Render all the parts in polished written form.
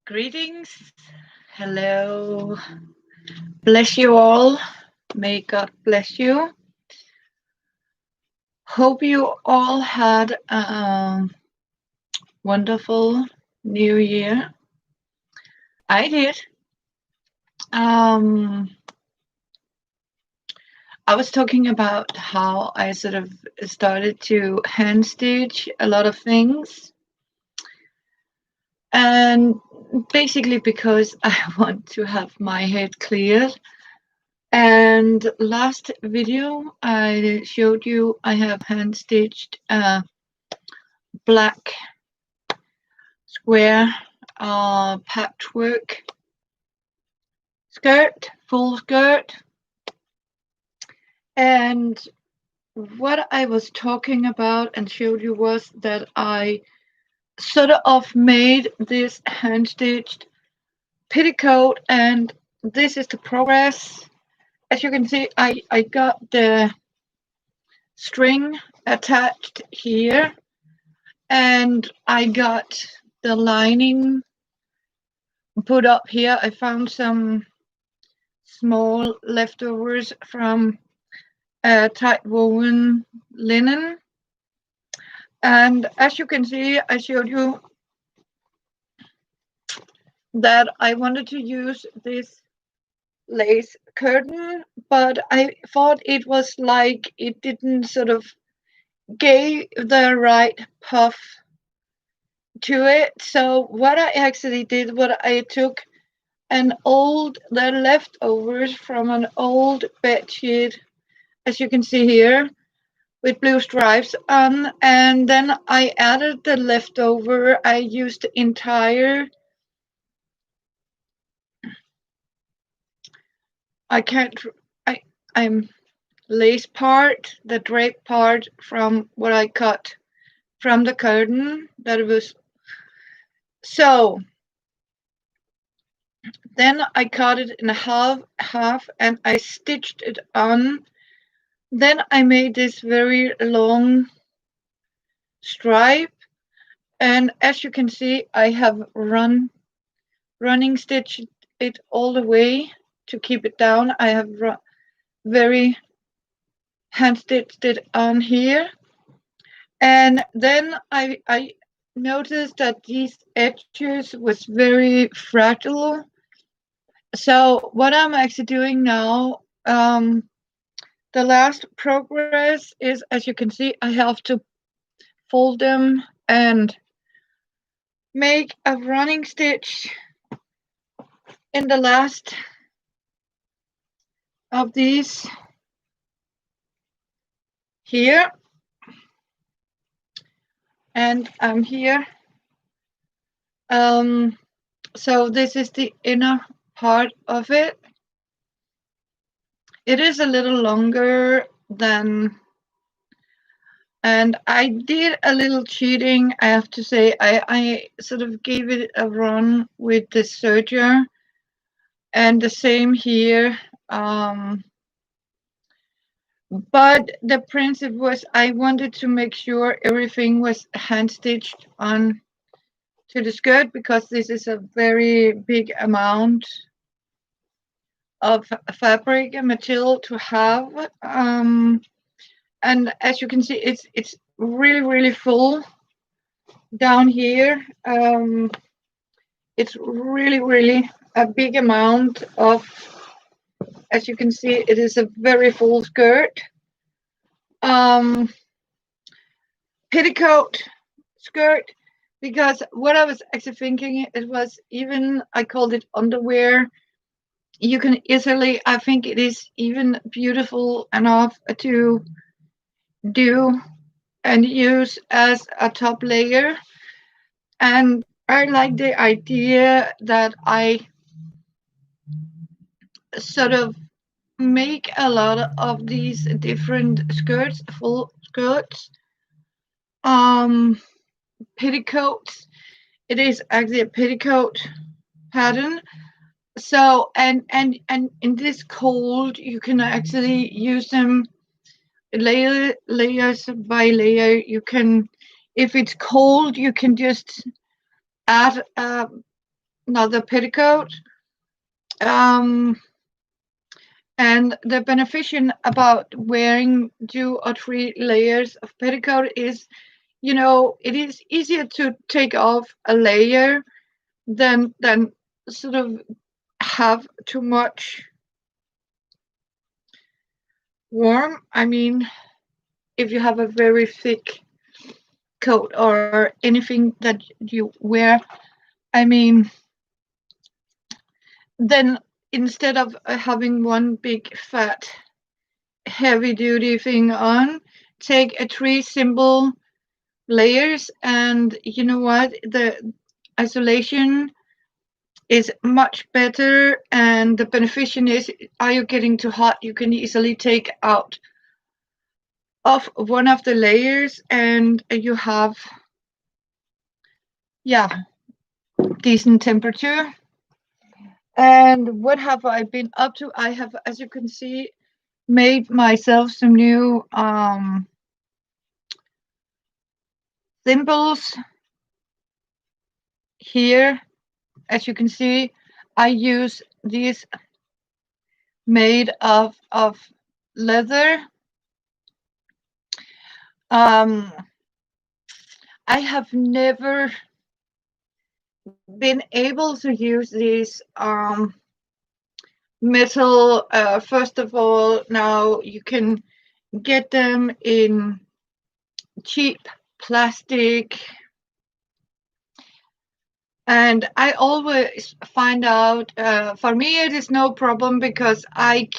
Greetings. Hello. Bless you all. May God bless you. Hope you all had a wonderful new year. I did. Um, I was talking about how I sort of started to hand stitch a lot of things. And basically because I want to have my head cleared. And last video I showed you I have hand stitched a black square patchwork skirt, full skirt. And what I was talking about and showed you was that I sort of made this hand stitched petticoat, and this is the progress. As you can see, I got the string attached here, and I got the lining put up here. I found some small leftovers from tight woven linen, and as you can see, I showed you that I wanted to use this lace curtain, but I thought it was like it didn't sort of gave the right puff to it. So what I actually did, what I took the leftovers from an old bed sheet, as you can see here, with blue stripes on, and then I added the leftover. I used the entire, I can't, I'm lace part, the drape part from what I cut from the curtain. That was so. Then I cut it in half, and I stitched it on. Then I made this very long stripe, and as you can see, I have running stitched it all the way to keep it down. I have very hand stitched it on here, and then I noticed that these edges was very fragile. So what I'm actually doing now, the last progress is, as you can see, I have to fold them and make a running stitch in the last of these here, and I'm here. So this is the inner part of it. It is a little longer than, and I did a little cheating, I have to say. I sort of gave it a run with the serger, and the same here. But the principle was I wanted to make sure everything was hand stitched on to the skirt, because this is a very big amount of fabric and material to have. And as you can see, it's really full down here. It's really a big amount of, as you can see, it is a very full skirt. Petticoat skirt, because what I was actually thinking, it was, even I called it underwear. You can easily, I think it is even beautiful enough to do and use as a top layer. And I like the idea that I sort of make a lot of these different skirts, full skirts, petticoats. It is actually a petticoat pattern. So and in this cold, you can actually use them layers by layer. You can, if it's cold, you can just add another petticoat. Um, and the beneficial about wearing 2 or 3 layers of petticoat is, it is easier to take off a layer than sort of have too much warm. I mean, if you have a very thick coat or anything that you wear, I mean, then instead of having one big fat heavy duty thing on, take a 3 simple layers, and you know what? The isolation is much better, and the beneficial is, are you getting too hot? You can easily take out of one of the layers, and you have, yeah, decent temperature. And what have I been up to? I have, as you can see, made myself some new thimbles here. As you can see, I use these made of leather. Um, I have never been able to use these metal. First of all, now you can get them in cheap plastic, and I always find out, for me it is no problem because I'm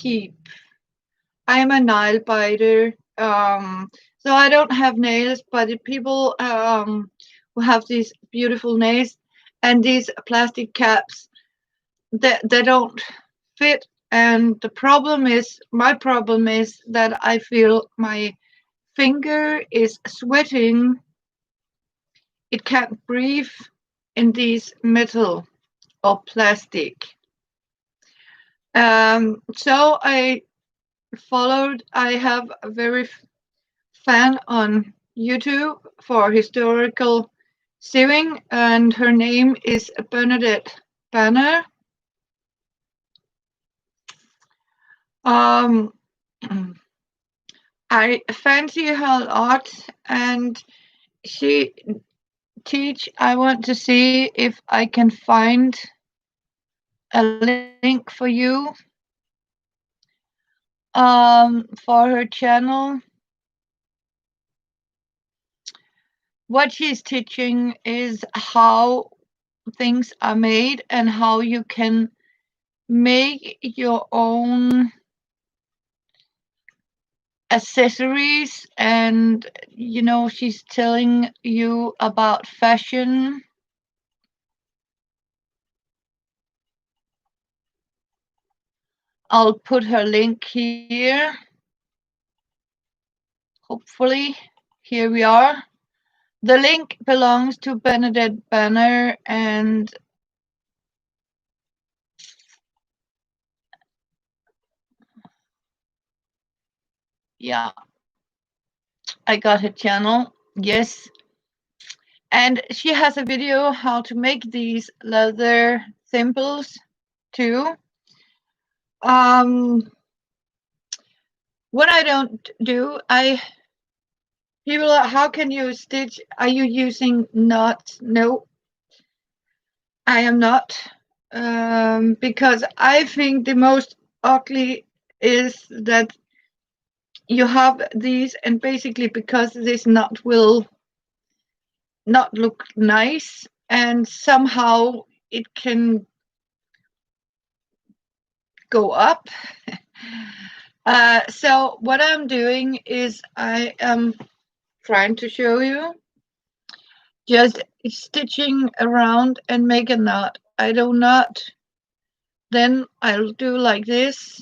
a nail biter, so I don't have nails, but the people who have these beautiful nails and these plastic caps, they don't fit. And my problem is that I feel my finger is sweating. It can't breathe in these metal or plastic. So I have a very fan on YouTube for historical sewing, and her name is Bernadette Banner. Um, I fancy her art, and she teach. I want to see if I can find a link for you for her channel. What she's teaching is how things are made and how you can make your own accessories. And she's telling you about fashion. I'll put her link here. Hopefully, here we are. The link belongs to Bernadette Banner, and yeah, I got her channel. Yes. And she has a video how to make these leather thimbles too. Um, what I don't do, people are, how can you stitch? Are you using knots? No, I am not. Because I think the most ugly is that you have these, and basically because this knot will not look nice, and somehow it can go up. So what I'm doing is I am trying to show you just stitching around and make a knot. I do not, then I'll do like this.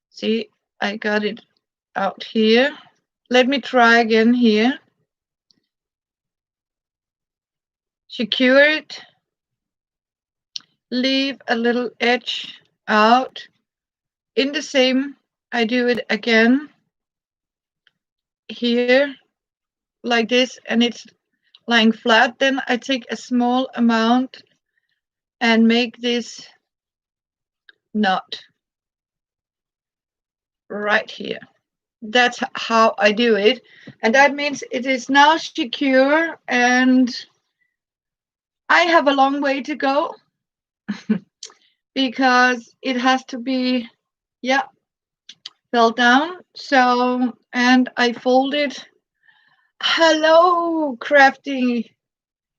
See, I got it out here. Let me try again here. Secure it. Leave a little edge out. In the same, I do it again here, like this, and it's lying flat, then I take a small amount and make this knot right here. That's how I do it. And that means it is now secure, and I have a long way to go because it has to be, yeah, fell down. So, and I fold it. Hello, crafty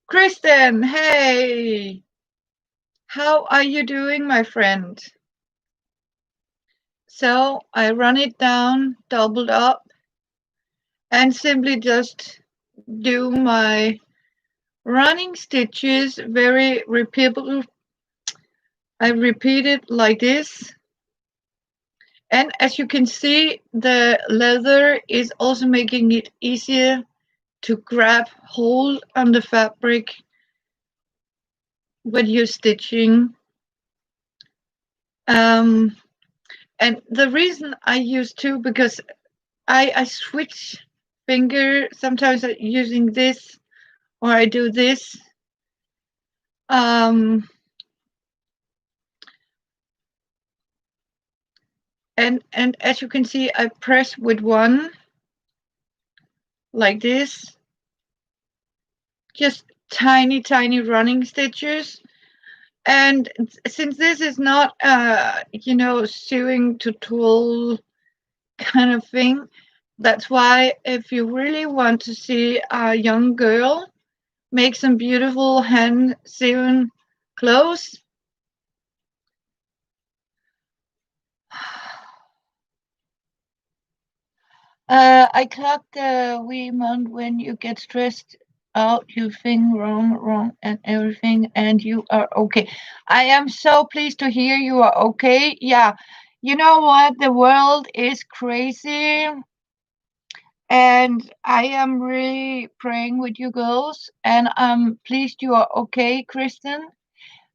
Kristen. Hey, how are you doing, my friend? So I run it down, doubled up, and simply just do my running stitches very repeatable. I repeat it like this. And as you can see, the leather is also making it easier to grab hold on the fabric when you're stitching. And the reason I use two, because I switch finger. Sometimes I'm using this or I do this. And as you can see, I press with one like this, just tiny running stitches. And since this is not sewing tutorial kind of thing, that's why if you really want to see a young girl make some beautiful hand sewn clothes, I clock the wee month when you get stressed out, you think wrong, and everything, and you are okay. I am so pleased to hear you are okay. Yeah, you know what? The world is crazy, and I am really praying with you girls, and I'm pleased you are okay, Kristen.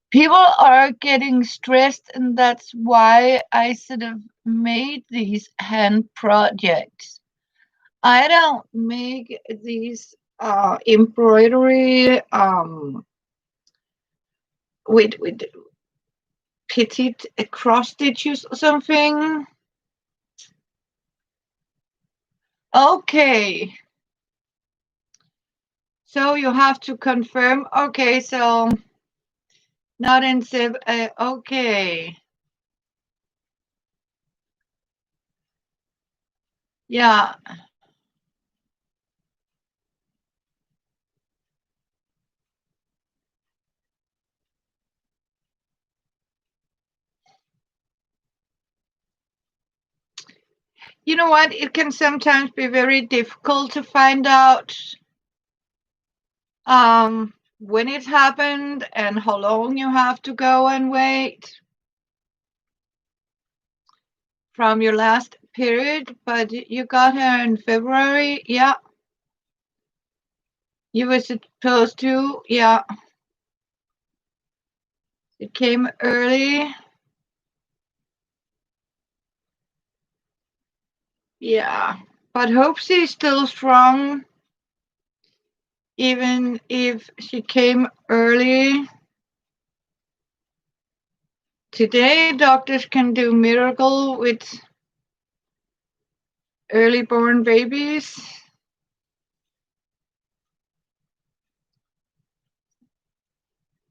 People are getting stressed, and that's why I sort of made these hand projects. I don't make these embroidery with petite cross stitches or something. Okay, so you have to confirm. Okay, so not in zip. Okay, yeah. You know what? It can sometimes be very difficult to find out when it happened and how long you have to go and wait from your last period. But you got her in February. Yeah, you were supposed to. Yeah, it came early. Yeah, but hope she's still strong, even if she came early. Today, doctors can do miracle with early born babies.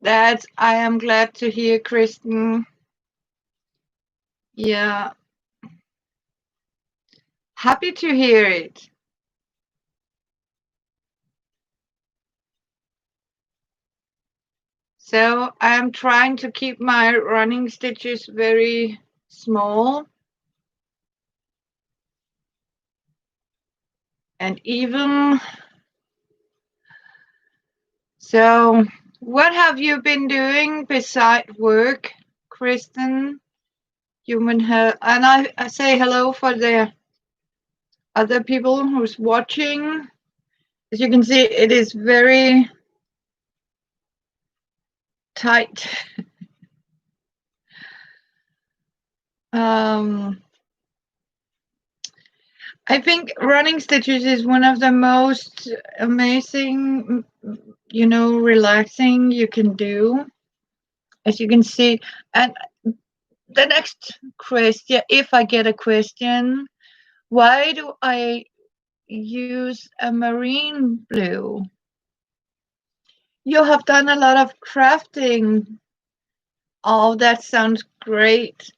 That I am glad to hear, Kristen. Yeah, happy to hear it. So I'm trying to keep my running stitches very small and even. So, what have you been doing beside work, Kristen? Human health, and I say hello for the other people who's watching. As you can see, it is very tight. Um, I think running stitches is one of the most amazing, relaxing you can do, as you can see. And the next question, if I get a question, why do I use a marine blue? You have done a lot of crafting. Oh, that sounds great.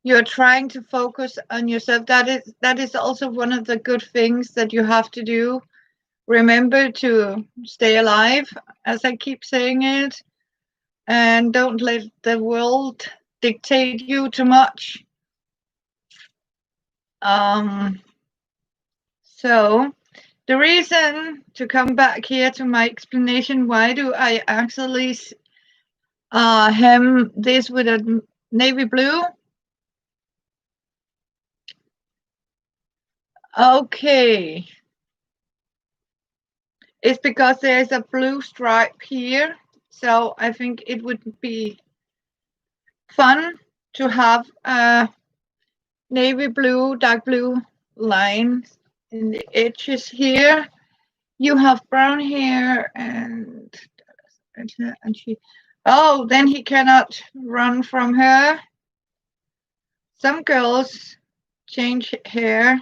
You're trying to focus on yourself. That is also one of the good things that you have to do. Remember to stay alive, as I keep saying it, and don't let the world dictate you too much. Um, so the reason to come back here to my explanation, why do I actually hem this with a navy blue? Okay, it's because there's a blue stripe here, so I think it would be fun to have a navy blue, dark blue lines in the edges here. You have brown hair and she. Oh, then he cannot run from her. Some girls change hair.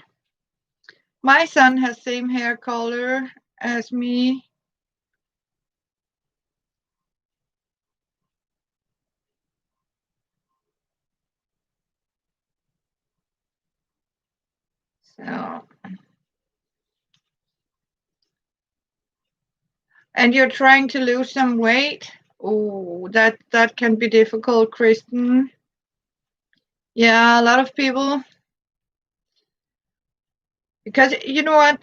My son has same hair color as me. So, and you're trying to lose some weight. Oh, that can be difficult, Kristen. Yeah, a lot of people, because you know what,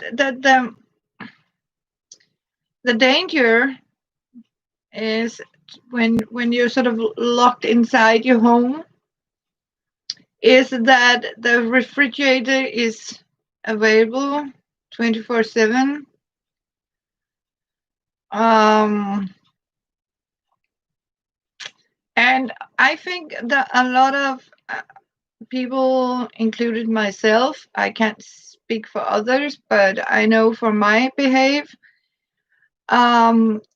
the danger is when you're sort of locked inside your home, is that the refrigerator is available 24/7. Um, and I think that a lot of people, included myself, I can't speak for others, but I know for my behave,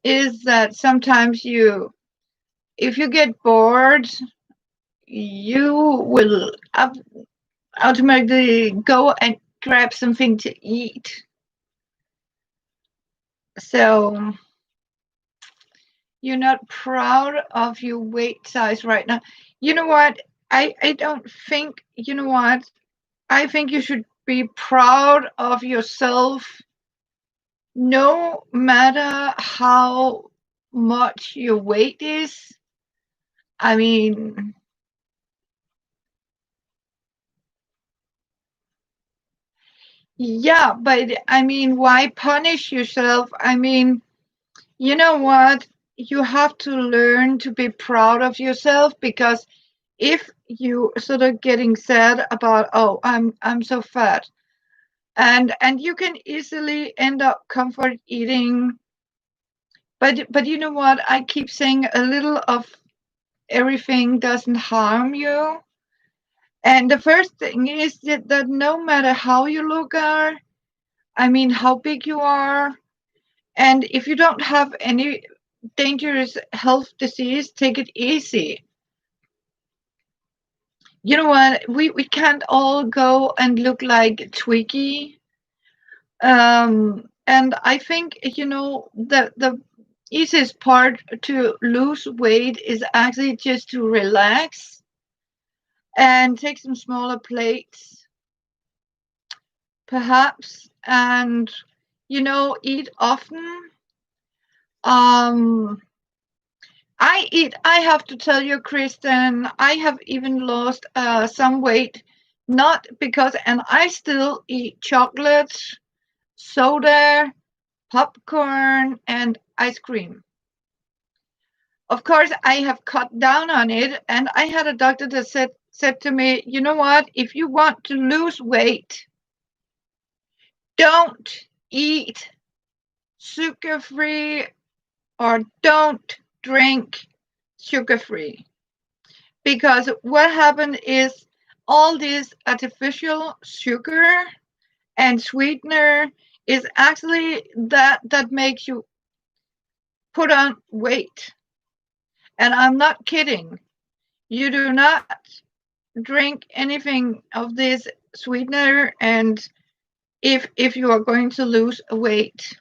is that sometimes if you get bored, you will automatically go and grab something to eat. So you're not proud of your weight size right now. You know what? I don't think, you know what? I think you should be proud of yourself no matter how much your weight is. I mean, yeah, but I mean, why punish yourself? I mean, you know what? You have to learn to be proud of yourself, because if you sort of getting sad about, oh, I'm so fat, and you can easily end up comfort eating. But you know what? I keep saying a little of everything doesn't harm you. And the first thing is that no matter how you look are, I mean how big you are, and if you don't have any dangerous health disease, take it easy. You know what? We can't all go and look like Twiggy. And I think, the easiest part to lose weight is actually just to relax and take some smaller plates, perhaps, and eat often. Um, I have to tell you, Kristen, I have even lost some weight, not because, and I still eat chocolate, soda, popcorn, and ice cream. Of course, I have cut down on it, and I had a doctor that said to me, you know what? If you want to lose weight, don't eat sugar free or don't drink sugar free. Because what happened is all this artificial sugar and sweetener is actually that makes you put on weight. And I'm not kidding. You do not drink anything of this sweetener, and if you are going to lose weight,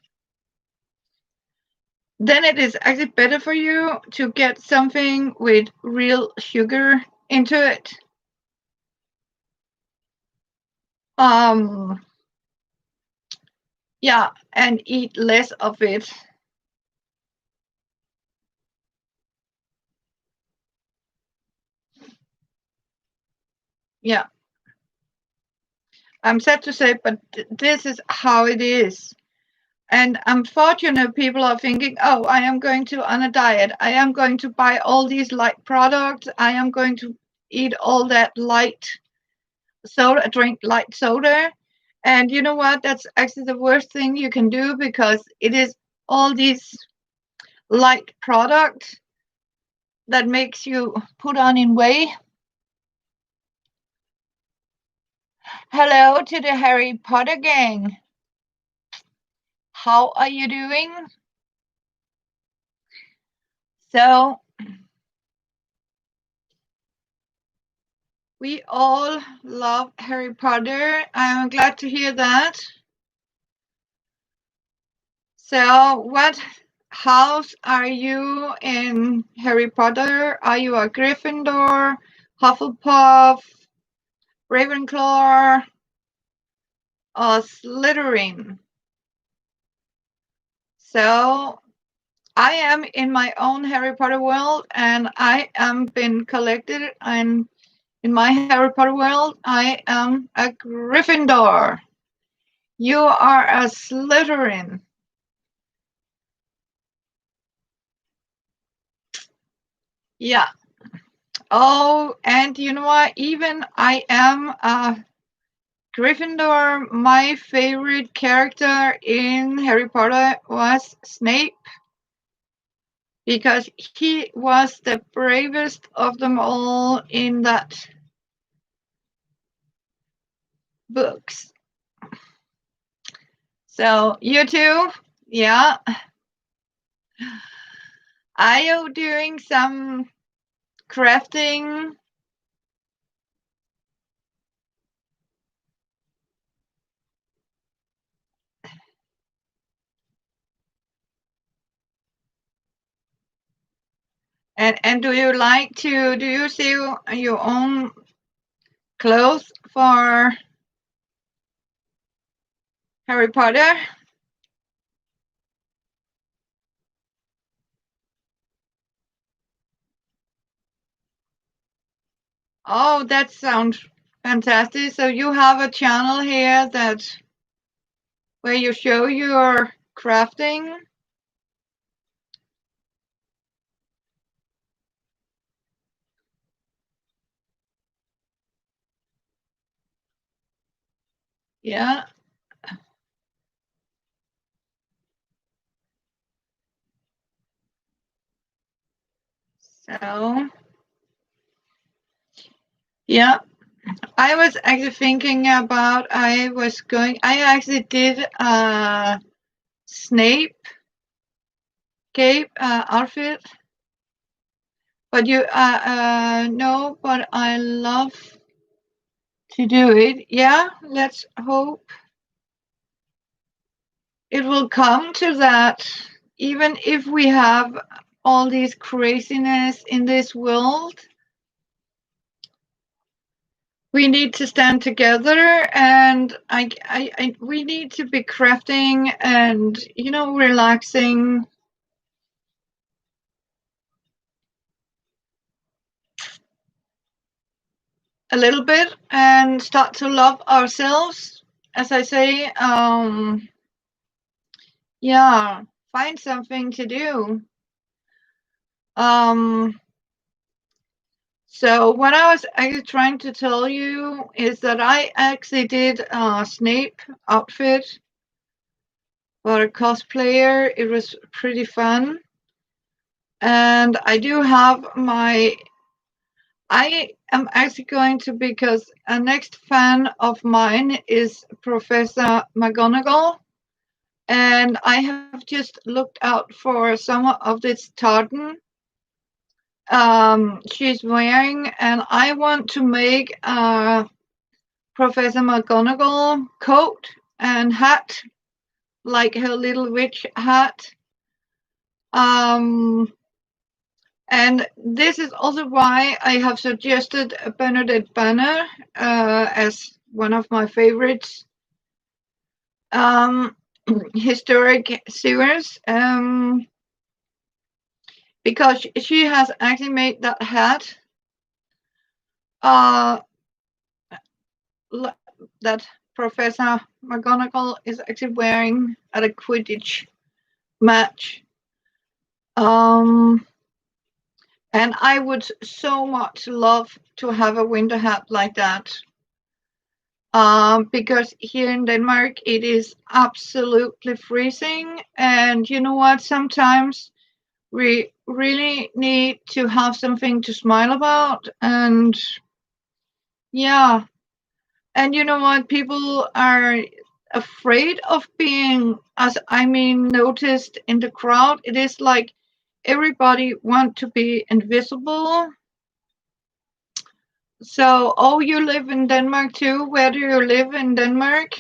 then it is actually better for you to get something with real sugar into it. Um, yeah, and eat less of it. Yeah, I'm sad to say, but this is how it is. And unfortunately, people are thinking, oh, I am going to on a diet. I am going to buy all these light products. I am going to eat all that light soda, drink light soda. And you know what? That's actually the worst thing you can do, because it is all these light products that makes you put on in weight. Hello to the Harry Potter gang. How are you doing? So we all love Harry Potter. I'm glad to hear that. So, what house are you in Harry Potter? Are you a Gryffindor, Hufflepuff, Ravenclaw, or Slytherin? So, I am in my own Harry Potter world, and I am been collected. And in my Harry Potter world, I am a Gryffindor. You are a Slytherin. Yeah. Oh, and you know what? Even I am a Gryffindor. My favorite character in Harry Potter was Snape, because he was the bravest of them all in that books. So you too? Yeah. Are you doing some crafting? And do you like to do you sew your own clothes for Harry Potter? Oh, that sounds fantastic. So you have a channel here that where you show your crafting. Yeah. So yeah, I was actually thinking about I actually did a Snape cape outfit, but you no, but I love to do it. Yeah, let's hope it will come to that. Even if we have all these craziness in this world, we need to stand together, and we need to be crafting and relaxing a little bit and start to love ourselves, as I say. Yeah, find something to do. um So what I was actually trying to tell you is that I actually did a Snape outfit for a cosplayer. It was pretty fun. And I do have my I am actually going to, because a next fan of mine is Professor McGonagall, and I have just looked out for some of this tartan she's wearing, and I want to make a Professor McGonagall coat and hat, like her little witch hat. Um, and this is also why I have suggested Bernadette Banner as one of my favorites um, historic sewers, because she has actually made that hat uh, that Professor McGonagall is actually wearing at a Quidditch match. And I would so much love to have a winter hat like that. Because here in Denmark it is absolutely freezing, and you know what? Sometimes we really need to have something to smile about, and yeah, and you know what? People are afraid of being, as I mean, noticed in the crowd. It is like everybody want to be invisible. So, oh, you live in Denmark too? Where do you live in Denmark?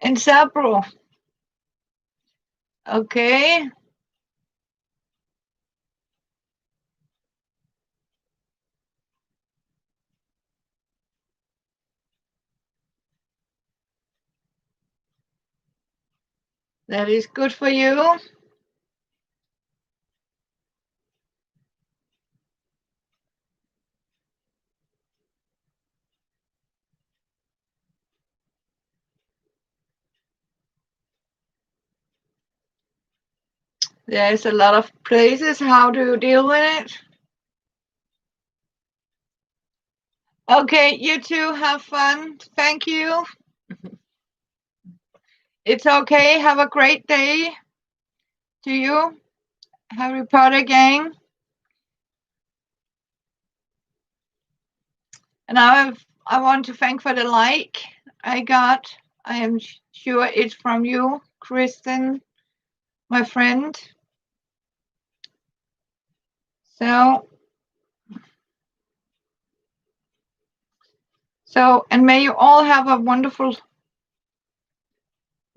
In Sabro. Okay, that is good for you. There's a lot of places. How do you deal with it? Okay, you too. Have fun. Thank you. It's okay. Have a great day to you, Harry Potter gang. And I want to thank for the like I got. I am sure it's from you, Kristen, my friend. So, and may you all have a wonderful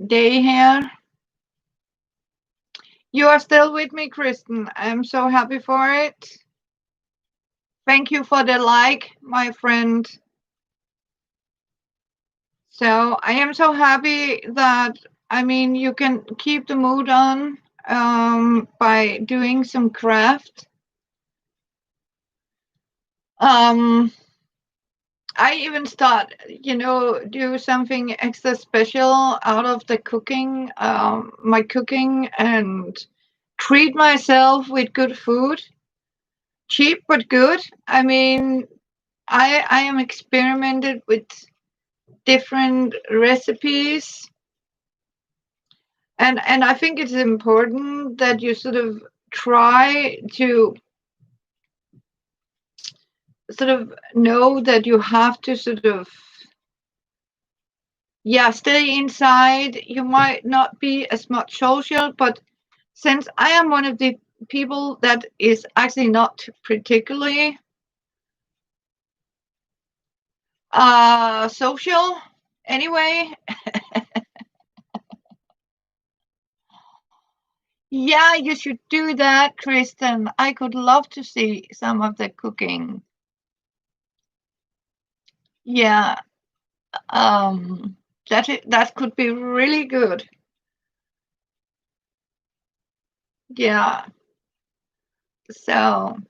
day here. You are still with me, Kristen. I'm so happy for it. Thank you for the like, my friend. So I am so happy that, I mean, you can keep the mood on by doing some craft. I even start, do something extra special out of the cooking, my cooking, and treat myself with good food, cheap but good. I mean, I am experimented with different recipes, and I think it's important that you sort of try to sort of know that you have to sort of, yeah, stay inside. You might not be as much social, but since I am one of the people that is actually not particularly social anyway. Yeah, you should do that, Kristen. I could love to see some of the cooking. Yeah, that could be really good. Yeah. So,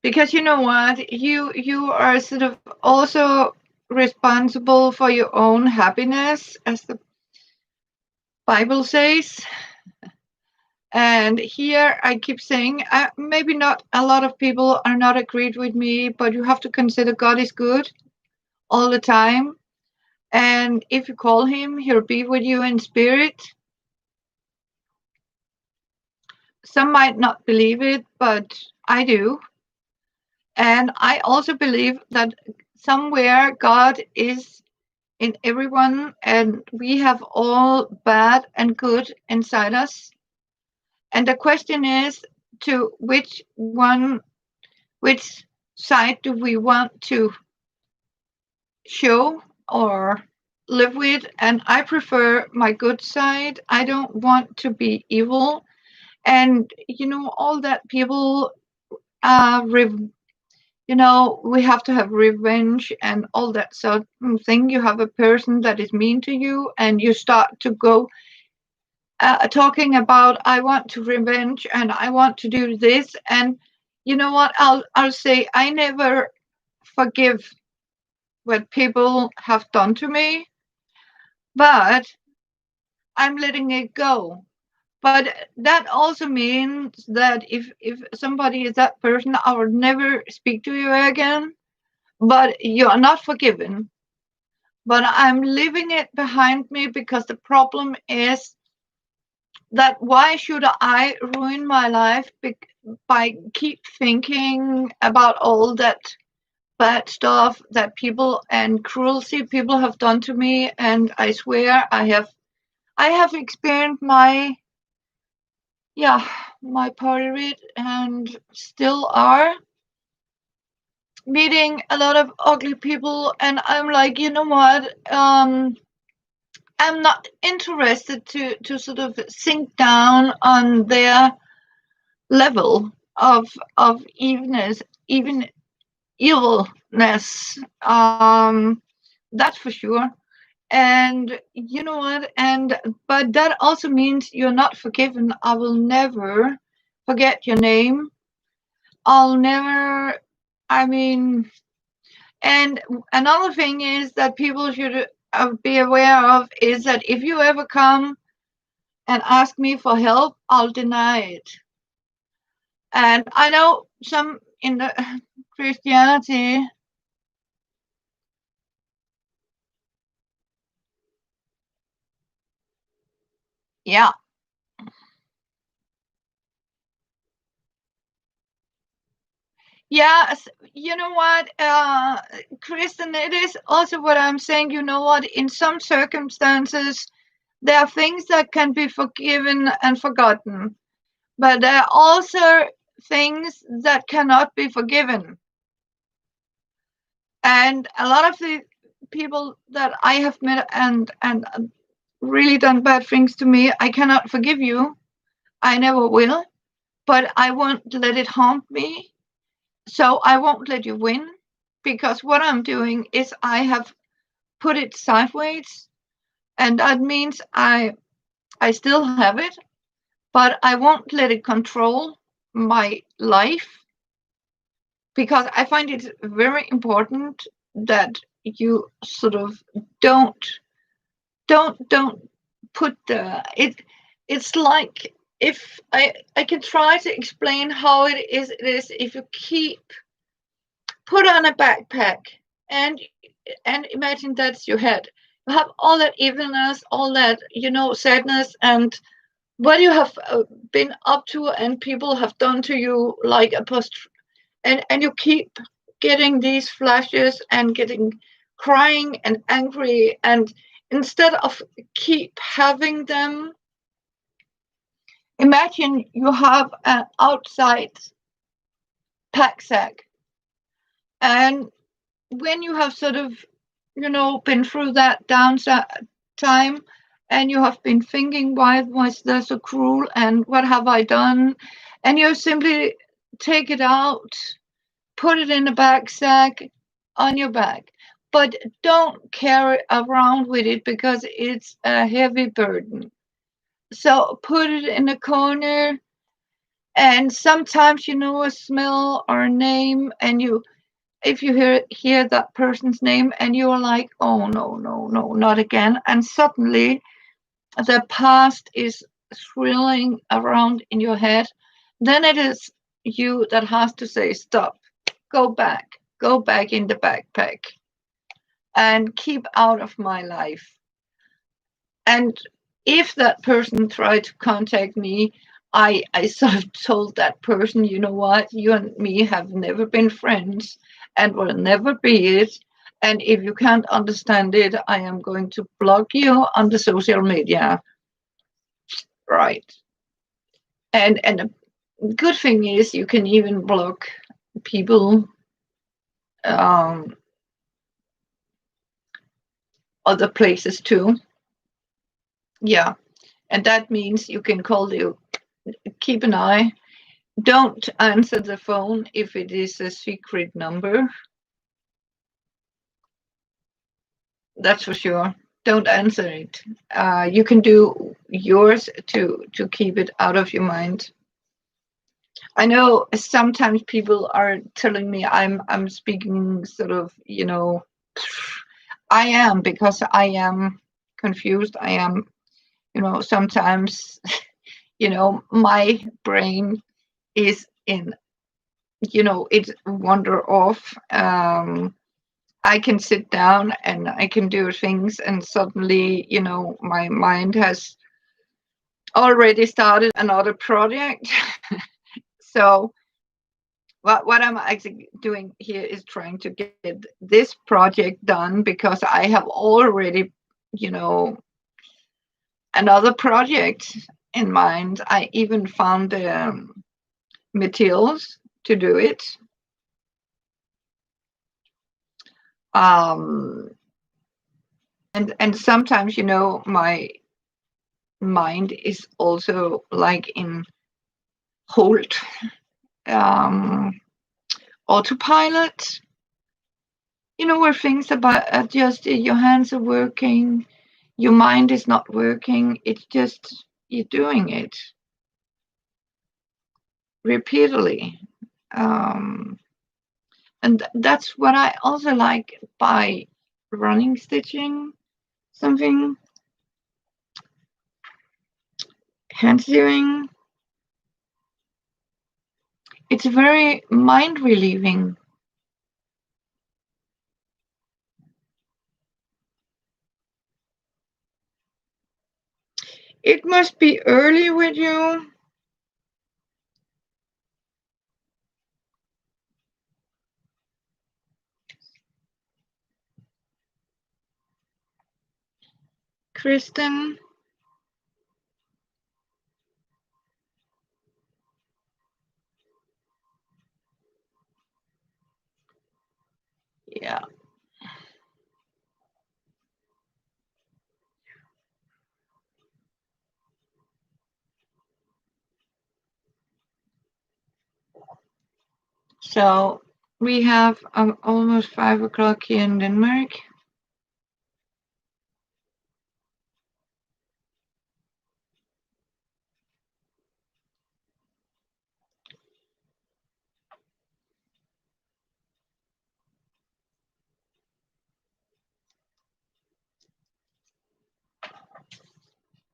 because you know what, you are sort of also responsible for your own happiness, as the Bible says. And here I keep saying, maybe not a lot of people are not agreed with me, but you have to consider God is good all the time. And if you call him, he'll be with you in spirit. Some might not believe it, but I do. And I also believe that somewhere God is in everyone, and we have all bad and good inside us. And the question is, to which side do we want to show or live with? And I prefer my good side. I don't want to be evil. And all that people, we have to have revenge and all that sort of thing. You have a person that is mean to you, and you start to go talking about, I want to revenge and I want to do this. And you know what? I'll say I never forgive what people have done to me, but I'm letting it go. But that also means that if somebody is that person, I will never speak to you again. But you are not forgiven. But I'm leaving it behind me, because the problem is that why should I ruin my life by keep thinking about all that bad stuff that people and cruelty people have done to me? And I swear I have experienced yeah my part of it, and still are meeting a lot of ugly people. And I'm like, you know what, I'm not interested to sort of sink down on their level of evenness, even evilness. That's for sure. And you know what? And but that also means you're not forgiven. I will never forget your name. I'll never. I mean, and another thing is that people should be aware of is that if you ever come and ask me for help, I'll deny it. And I know some in the Christianity, yeah. Yes, you know what, Kristen, it is also what I'm saying. You know what? In some circumstances, there are things that can be forgiven and forgotten, but there are also things that cannot be forgiven. And a lot of the people that I have met and really done bad things to me, I cannot forgive you. I never will, but I won't let it haunt me. So I won't let you win, because what I'm doing is I have put it sideways, and that means I still have it, but I won't let it control my life, because I find it very important that you sort of don't don't put the it. It's like, if I can try to explain how it is if you keep put on a backpack, and imagine that's your head. You have all that evilness, all that sadness, and what you have been up to and people have done to you, like a post, and you keep getting these flashes and getting crying and angry, and instead of keep having them, imagine you have an outside pack sack. And when you have sort of been through that time, and you have been thinking, why was that so cruel, and what have I done, and you simply take it out, put it in a bag sack on your back, but don't carry around with it, because it's a heavy burden. So put it in a corner, and sometimes a smell or a name, and if you hear that person's name, and you're like, oh no, no, no, not again, and suddenly the past is swirling around in your head, then it is you that has to say stop, go back in the backpack, and keep out of my life. And if that person tried to contact me, I sort of told that person, you know what, you and me have never been friends and will never be it. And if you can't understand it, I am going to block you on the social media. Right. And a good thing is you can even block people, um, other places too. Yeah. And that means you can call you, keep an eye. Don't answer the phone if it is a secret number. That's for sure. Don't answer it. You can do yours to keep it out of your mind. I know sometimes people are telling me I'm speaking sort of, I am, because I am confused. I am, sometimes, my brain is in, it wander off. I can sit down and I can do things, and suddenly, my mind has already started another project. So what I'm actually doing here is trying to get this project done, because I have already, you know, another project in mind. I even found the materials to do it. Um, and sometimes, my mind is also like in hold, um, autopilot. Where things about just your hands are working, your mind is not working. It's just you're doing it repeatedly. Um, and that's what I also like by running stitching, something hand sewing. It's very mind relieving. It must be early with you. Kristen. Yeah. So we have almost 5 o'clock here in Denmark.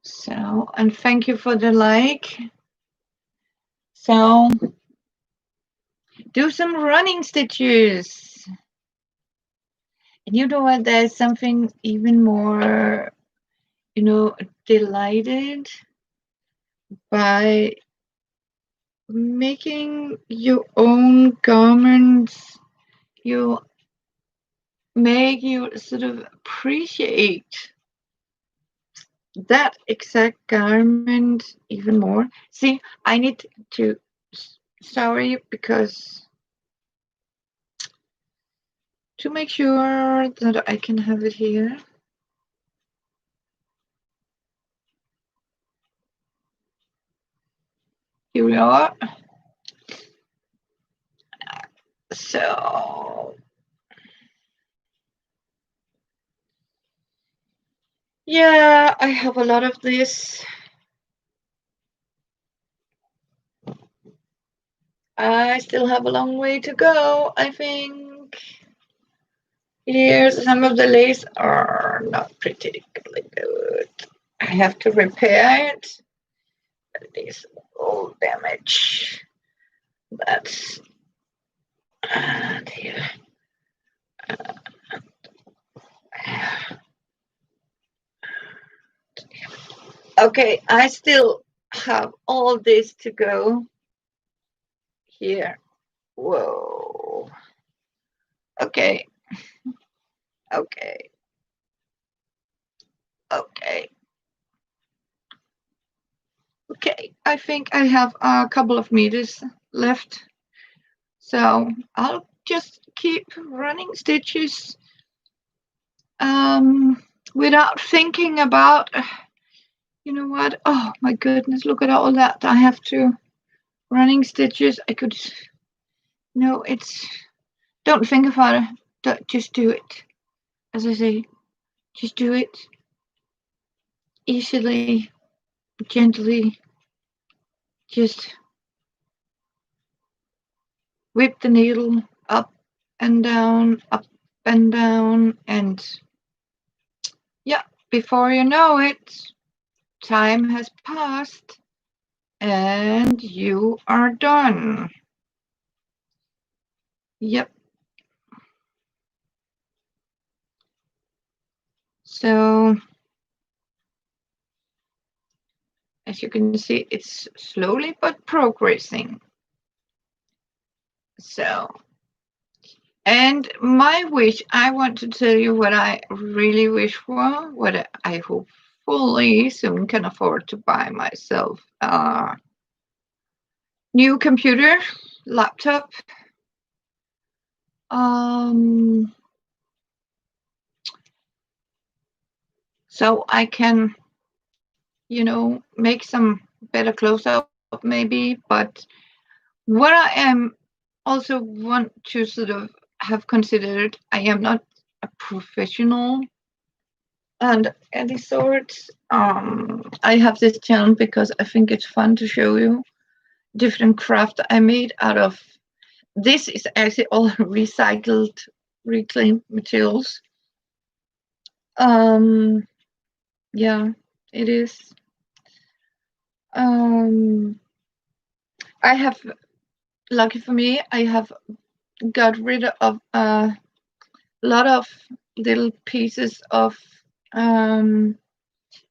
So, and thank you for the like. So, do some running stitches. And you know what? There's something even more, delighted by making your own garments. You you sort of appreciate that exact garment even more. See, I need to, sorry, because to make sure that I can have it here. Here we are. So, yeah, I have a lot of this. I still have a long way to go, I think. Here's some of the lace are not particularly good. I have to repair it. that is all damage. That's here. Okay, I still have all this to go here. Whoa. Okay. Okay. Okay. Okay. I think I have a couple of meters left. So I'll just keep running stitches without thinking about, you know what? Oh my goodness, look at all that I have to running stitches. I could, no, it's, don't think about it. Just do it. As I say, just do it easily, gently. Just whip the needle up up and down, and yeah, before you know it, time has passed and you are done. Yep. So as you can see, it's slowly but progressing. So, and my wish, I want to tell you what I really wish for, what I hopefully soon can afford to buy myself. New computer, laptop, so I can, make some better close up maybe. But what I am also want to sort of have considered, I am not a professional and any sorts. I have this channel because I think it's fun to show you different craft I made out of. This is actually all recycled, reclaimed materials. Yeah, it is. I have, lucky for me, I have got rid of a lot of little pieces of,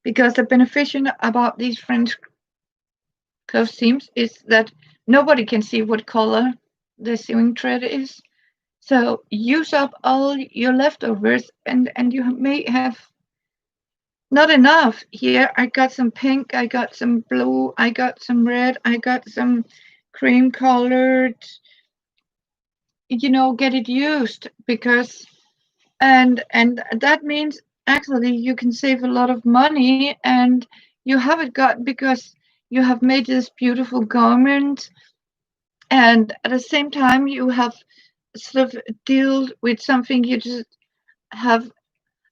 because the beneficial about these French clothes seams is that nobody can see what color the sewing thread is. So use up all your leftovers, and you may have not enough. Here I got some pink, I got some blue, I got some red, I got some cream colored. Get it used, because and that means actually you can save a lot of money, and you have it got because you have made this beautiful garment, and at the same time you have sort of dealt with something you just have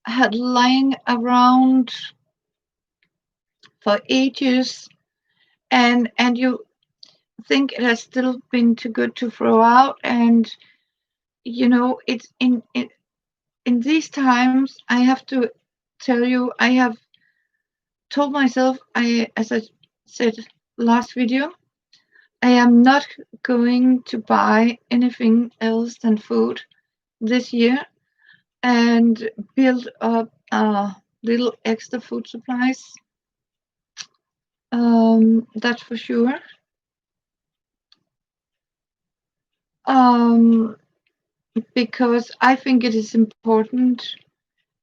had lying around for ages, and you think it has still been too good to throw out. And it's in these times, I have to tell you, I have told myself, as I said last video, I am not going to buy anything else than food this year, and build up a little extra food supplies. That's for sure. Because I think it is important.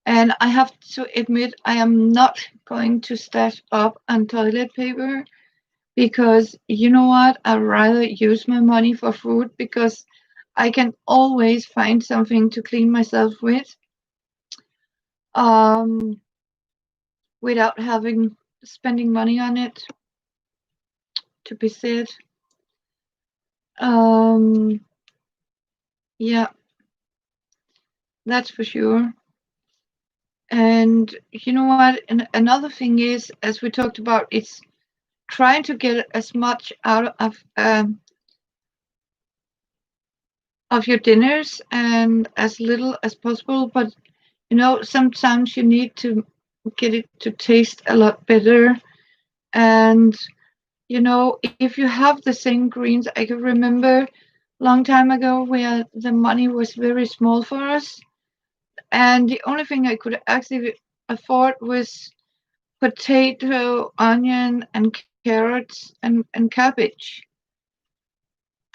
And I have to admit, I am not going to stash up on toilet paper, because you know what? I'd rather use my money for food, because I can always find something to clean myself with, um, without having spending money on it, to be said. Um, yeah, that's for sure. And you know what? And another thing is, as we talked about, it's trying to get as much out of your dinners and as little as possible. But sometimes you need to get it to taste a lot better. And if you have the same greens, I can remember long time ago where the money was very small for us, and the only thing I could actually afford was potato, onion, and carrots and cabbage.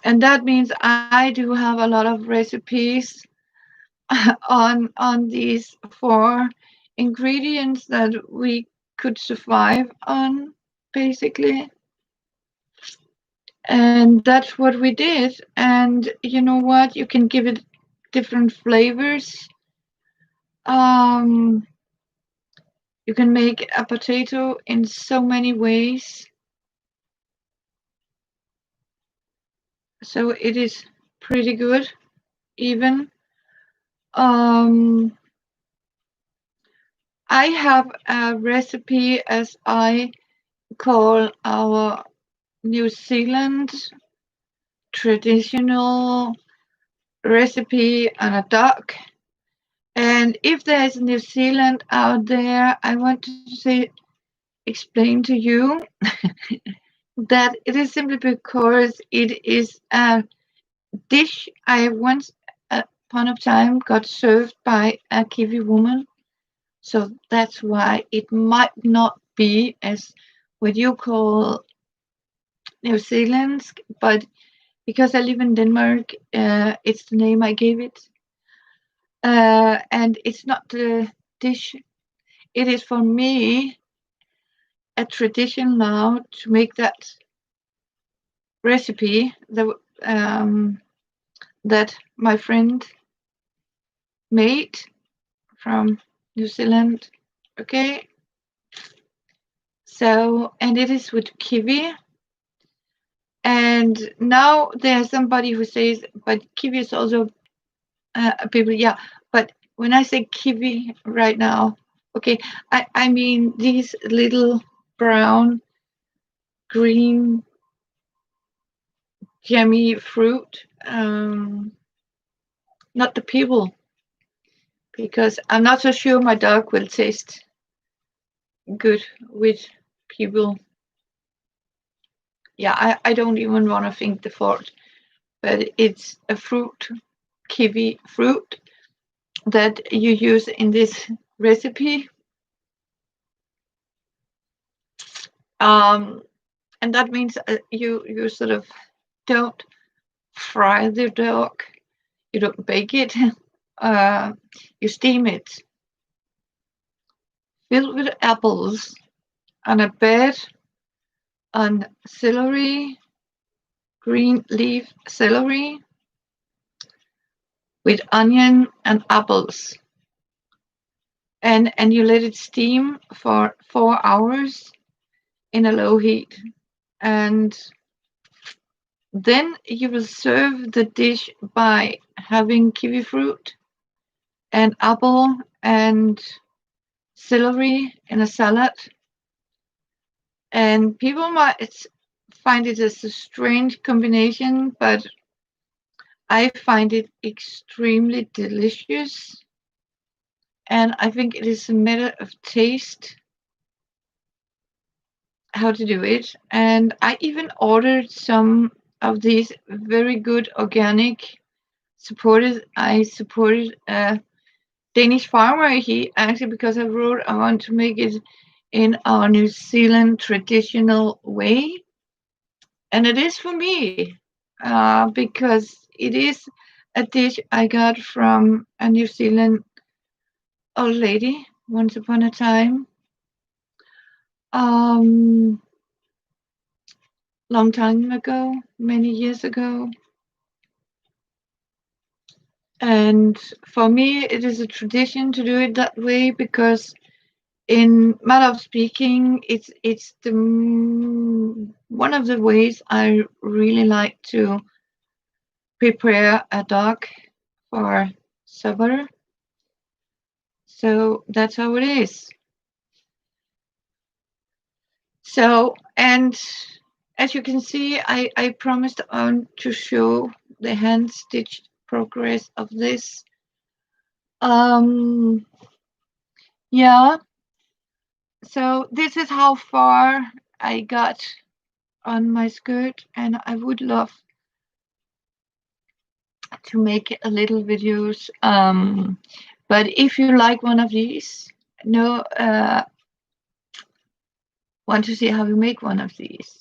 And that means I do have a lot of recipes on these four ingredients that we could survive on, basically. And that's what we did. And you know what? You can give it different flavors. Um, you can make a potato in so many ways. So it is pretty good, even. Um, I have a recipe, as I call our New Zealand traditional recipe on a duck. And if there's New Zealand out there, I want to explain to you that it is simply because it is a dish I once upon a time got served by a Kiwi woman. So that's why it might not be as what you call New Zealand, but because I live in Denmark, it's the name I gave it. And it's not the dish. It is for me a tradition now to make that recipe that my friend made from New Zealand. Okay, so and it is with kiwi. And now there's somebody who says, but kiwi is also people. Yeah, but when I say kiwi right now, okay, I mean these little brown, green, jammy fruit. Not the people, because I'm not so sure my dog will taste good with people. Yeah, I don't even want to think the fault, but it's a fruit, kiwi fruit, that you use in this recipe. Um, and that means you sort of don't fry the dog, you don't bake it, uh, you steam it, filled with apples on a bed on celery, green leaf celery with onion and apples, and you let it steam for 4 hours in a low heat, and then you will serve the dish by having kiwi fruit and apple and celery in a salad. And people might find it as a strange combination, but I find it extremely delicious. And I think it is a matter of taste how to do it. And I even ordered some of these very good organic I supported a Danish farmer. He actually, because I wrote I want to make it in our New Zealand traditional way. And it is for me, because it is a dish I got from a New Zealand old lady once upon a time. Um, Long time ago, many years ago. And for me, it is a tradition to do it that way because, in matter of speaking, it's the one of the ways I really like to prepare a dog for supper. So that's how it is. So, and as you can see, I promised on to show the hand stitched progress of this. Um, yeah, so this is how far I got on my skirt, and I would love to make a little videos. But if you like one of these, no, want to see how you make one of these,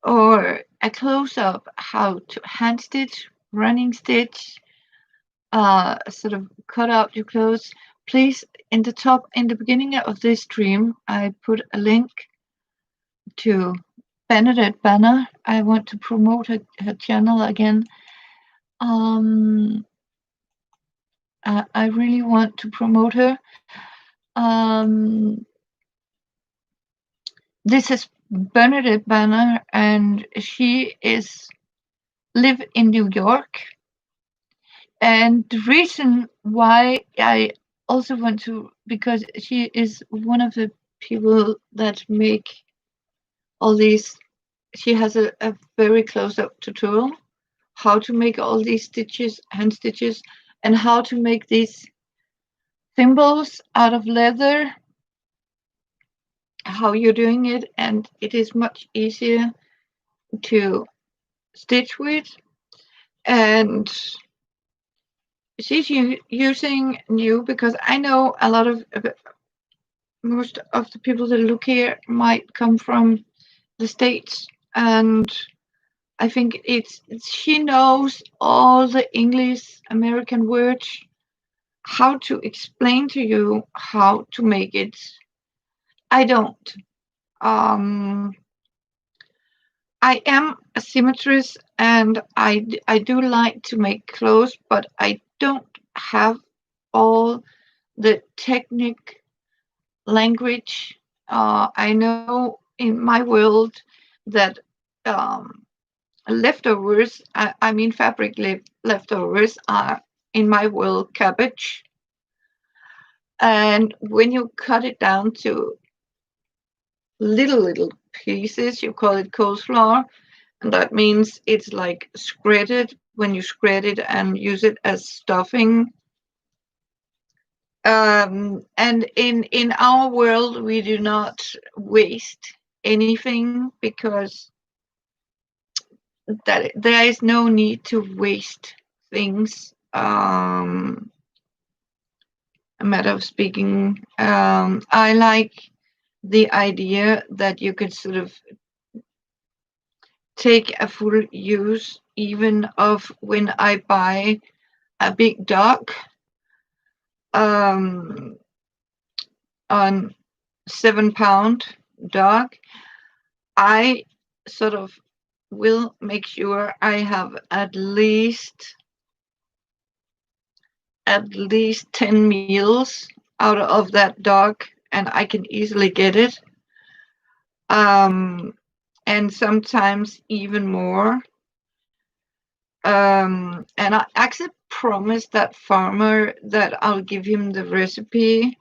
or a close up how to hand stitch, running stitch, sort of cut out your clothes, please, in the beginning of this stream, I put a link to Benedict Banner. I want to promote her channel again. I really want to promote her. This is Bernadette Banner, and she is live in New York. And the reason why I also want to, because she is one of the people that make all these. She has a very close-up tutorial how to make all these stitches, hand stitches, and how to make these thimbles out of leather, how you're doing it, and it is much easier to stitch with. And she's using new, because I know a lot of most of the people that look here might come from the States, and I think she knows all the English American words, how to explain to you how to make it. I don't. I am a symmetrist, and I do like to make clothes, but I don't have all the technique language. I know in my world that leftovers, I mean fabric leftovers, are in my world cabbage. And when you cut it down to little pieces, you call it coleslaw, and that means it's like shredded when you shred it and use it as stuffing. And in our world, we do not waste anything, because that there is no need to waste things. A matter of speaking, I like the idea that you could sort of take a full use, even of when I buy a big dog on 7-pound dog. I sort of will make sure I have at least 10 meals out of that dog, and I can easily get it. And sometimes even more. And I actually promised that farmer that I'll give him the recipe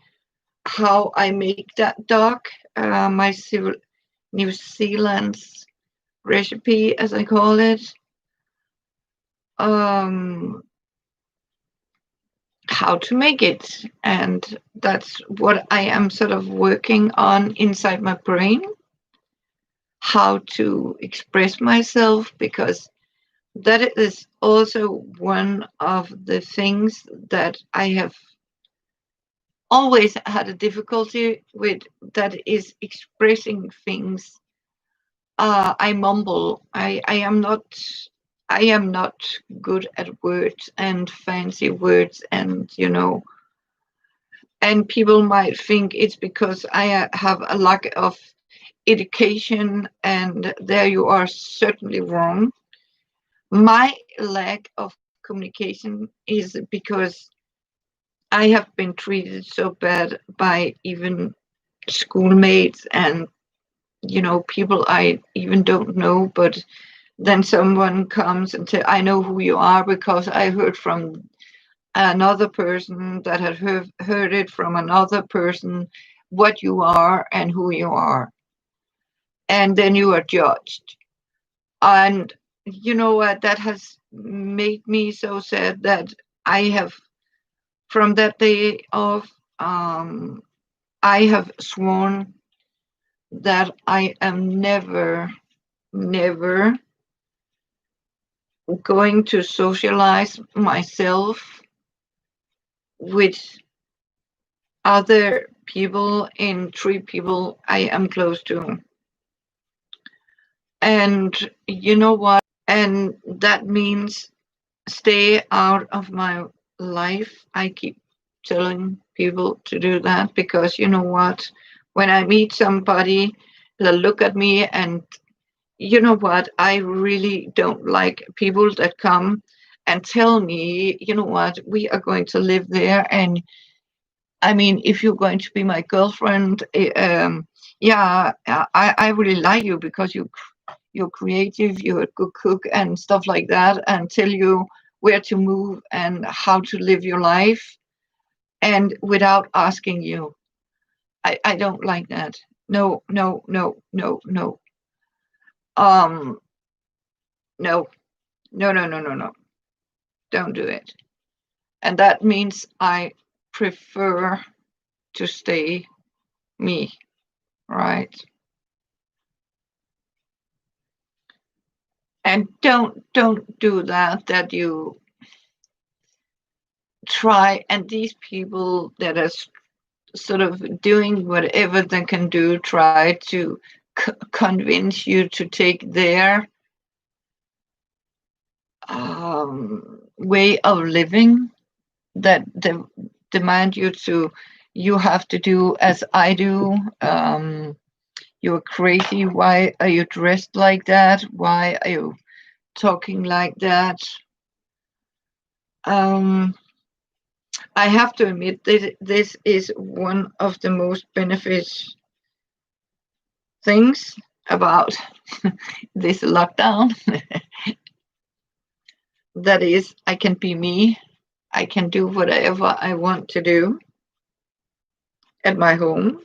how I make that dog, my New Zealand's recipe, as I call it. How to make it, and that's what I am sort of working on inside my brain, how to express myself, because that is also one of the things that I have always had a difficulty with, that is expressing things. I mumble. I am not good at words and fancy words, and and people might think it's because I have a lack of education, and there you are certainly wrong. My lack of communication is because I have been treated so bad by even schoolmates and people I even don't know, but then someone comes and say, I know who you are because I heard from another person that had heard it from another person, what you are and who you are. And then you are judged. And you know what? That has made me so sad that I have, from that day off, I have sworn that I am never never going to socialize myself with other people and 3 people I am close to. And you know what? And that means stay out of my life. I keep telling people to do that because you know what? When I meet somebody, they'll look at me and you know what? I really don't like people that come and tell me, you know what, we are going to live there. And I mean, if you're going to be my girlfriend, yeah, I really like you because you're creative, you're a good cook and stuff like that, and tell you where to move and how to live your life, and without asking you. I don't like that. No, no, no, no, no. Um, no, no, no, no, no, no. Don't do it. And that means I prefer to stay me, right? And don't do that you try, and these people that are sort of doing whatever they can do try to convince you to take their way of living, that they demand you have to do as I do. You're crazy. Why are you dressed like that? Why are you talking like that? um I have to admit this is one of the most benefits things about this lockdown. That is, I can be me. I can do whatever I want to do at my home.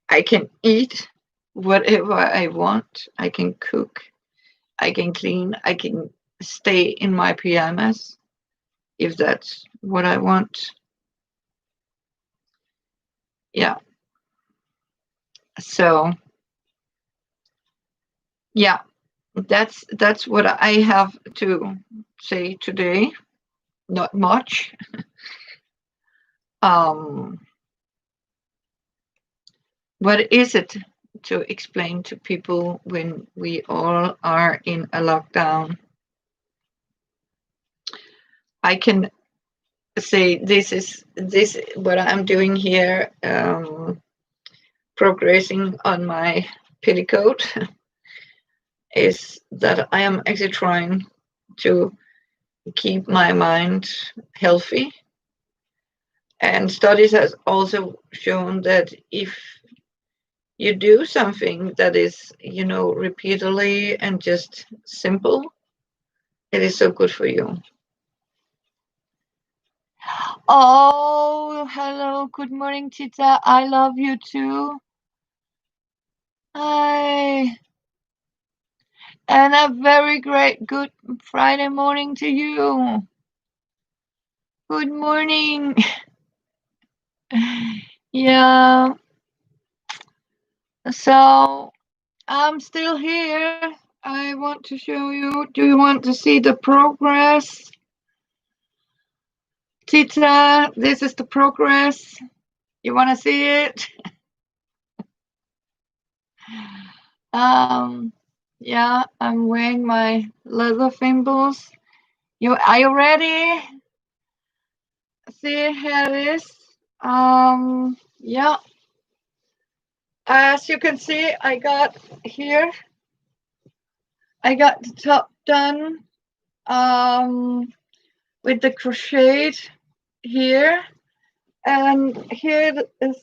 I can eat whatever I want. I can cook. I can clean. I can stay in my pajamas if that's what I want. Yeah. So yeah, that's what I have to say today. Not much. Um, what is it to explain to people when we all are in a lockdown? I can say this what I'm doing here, progressing on my petticoat, is that I am actually trying to keep my mind healthy. And studies has also shown that if you do something that is, repeatedly and just simple, it is so good for you. Oh, hello. Good morning, Tita. I love you too. Hi. And a very great good Friday morning to you. Good morning. Yeah. So I'm still here. I want to show you. Do you want to see the progress? Tita, this is the progress. You want to see it? Um, yeah, I'm wearing my leather thimbles. Are you ready? See, here it is. Yeah. As you can see, I got here. I got the top done. With the crochet here, and here it is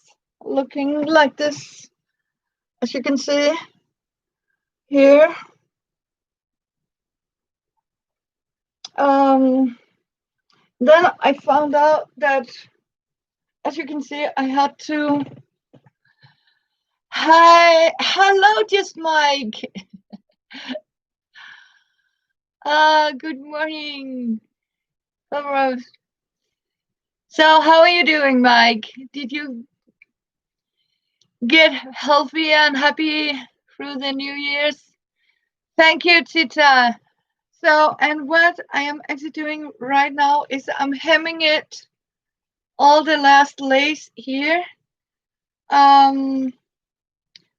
looking like this. As you can see here. Um, then I found out that, as you can see, I had to. Hi, hello, just Mike. Good morning. Hello. So, how are you doing, Mike? Did you get healthy and happy through the New Year's? Thank you, Tita. So, and what I am actually doing right now is I'm hemming it all the last lace here. Now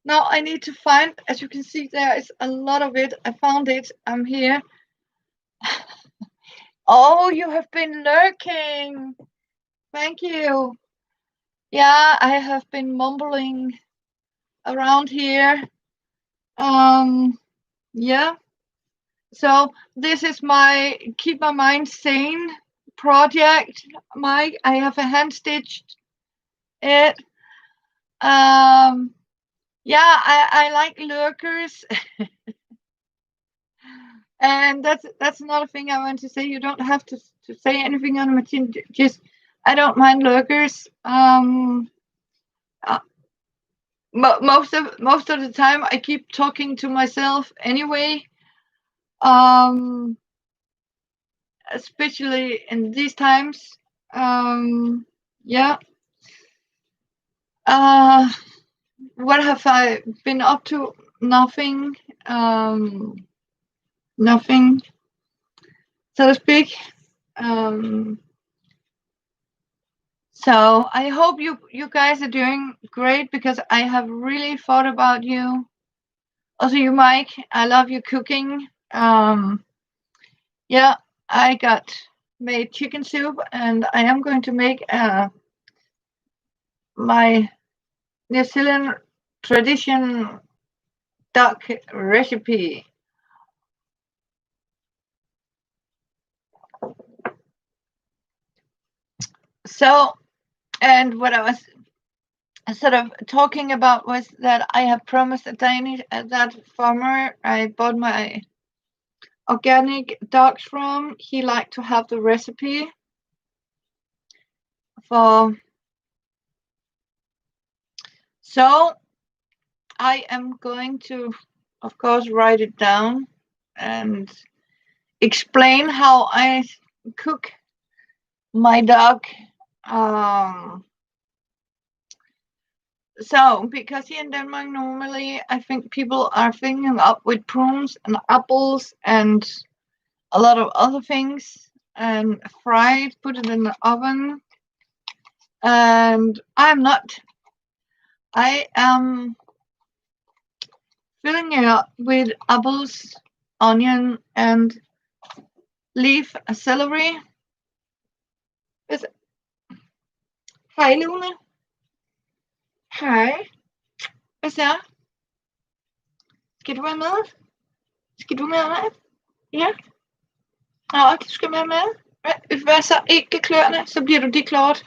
I need to find, as you can see, there is a lot of it. I found it. I'm here. Oh, you have been lurking. Thank you. Yeah, I have been mumbling around here. Yeah. So this is my keep my mind sane project, Mike. I have a hand stitched it. Yeah, I like lurkers. And that's another thing I want to say. You don't have to say anything on the machine. Just I don't mind lurkers. Most of the time I keep talking to myself anyway. Especially in these times. Yeah. What have I been up to? Nothing. Nothing, so to speak. So I hope you guys are doing great because I have really thought about you. Also, you, Mike. I love your cooking. Yeah, I got made chicken soup, and I am going to make my New Zealand tradition duck recipe. So, and what I was sort of talking about was that I have promised a Danish that farmer I bought my organic ducks from. He liked to have the recipe for. So I am going to, of course, write it down and explain how I cook my duck. Um, So, because here in Denmark, normally I think people are filling up with prunes and apples and a lot of other things and fry it, put it in the oven. And I'm not. I am filling it up with apples, onion, and leaf celery. Hej Lune. Hej. Hvad så? Skal du være med? Skal du med? Ja. Nå, du skal med. Hvad så? Ikke kløerne, så bliver du deklart.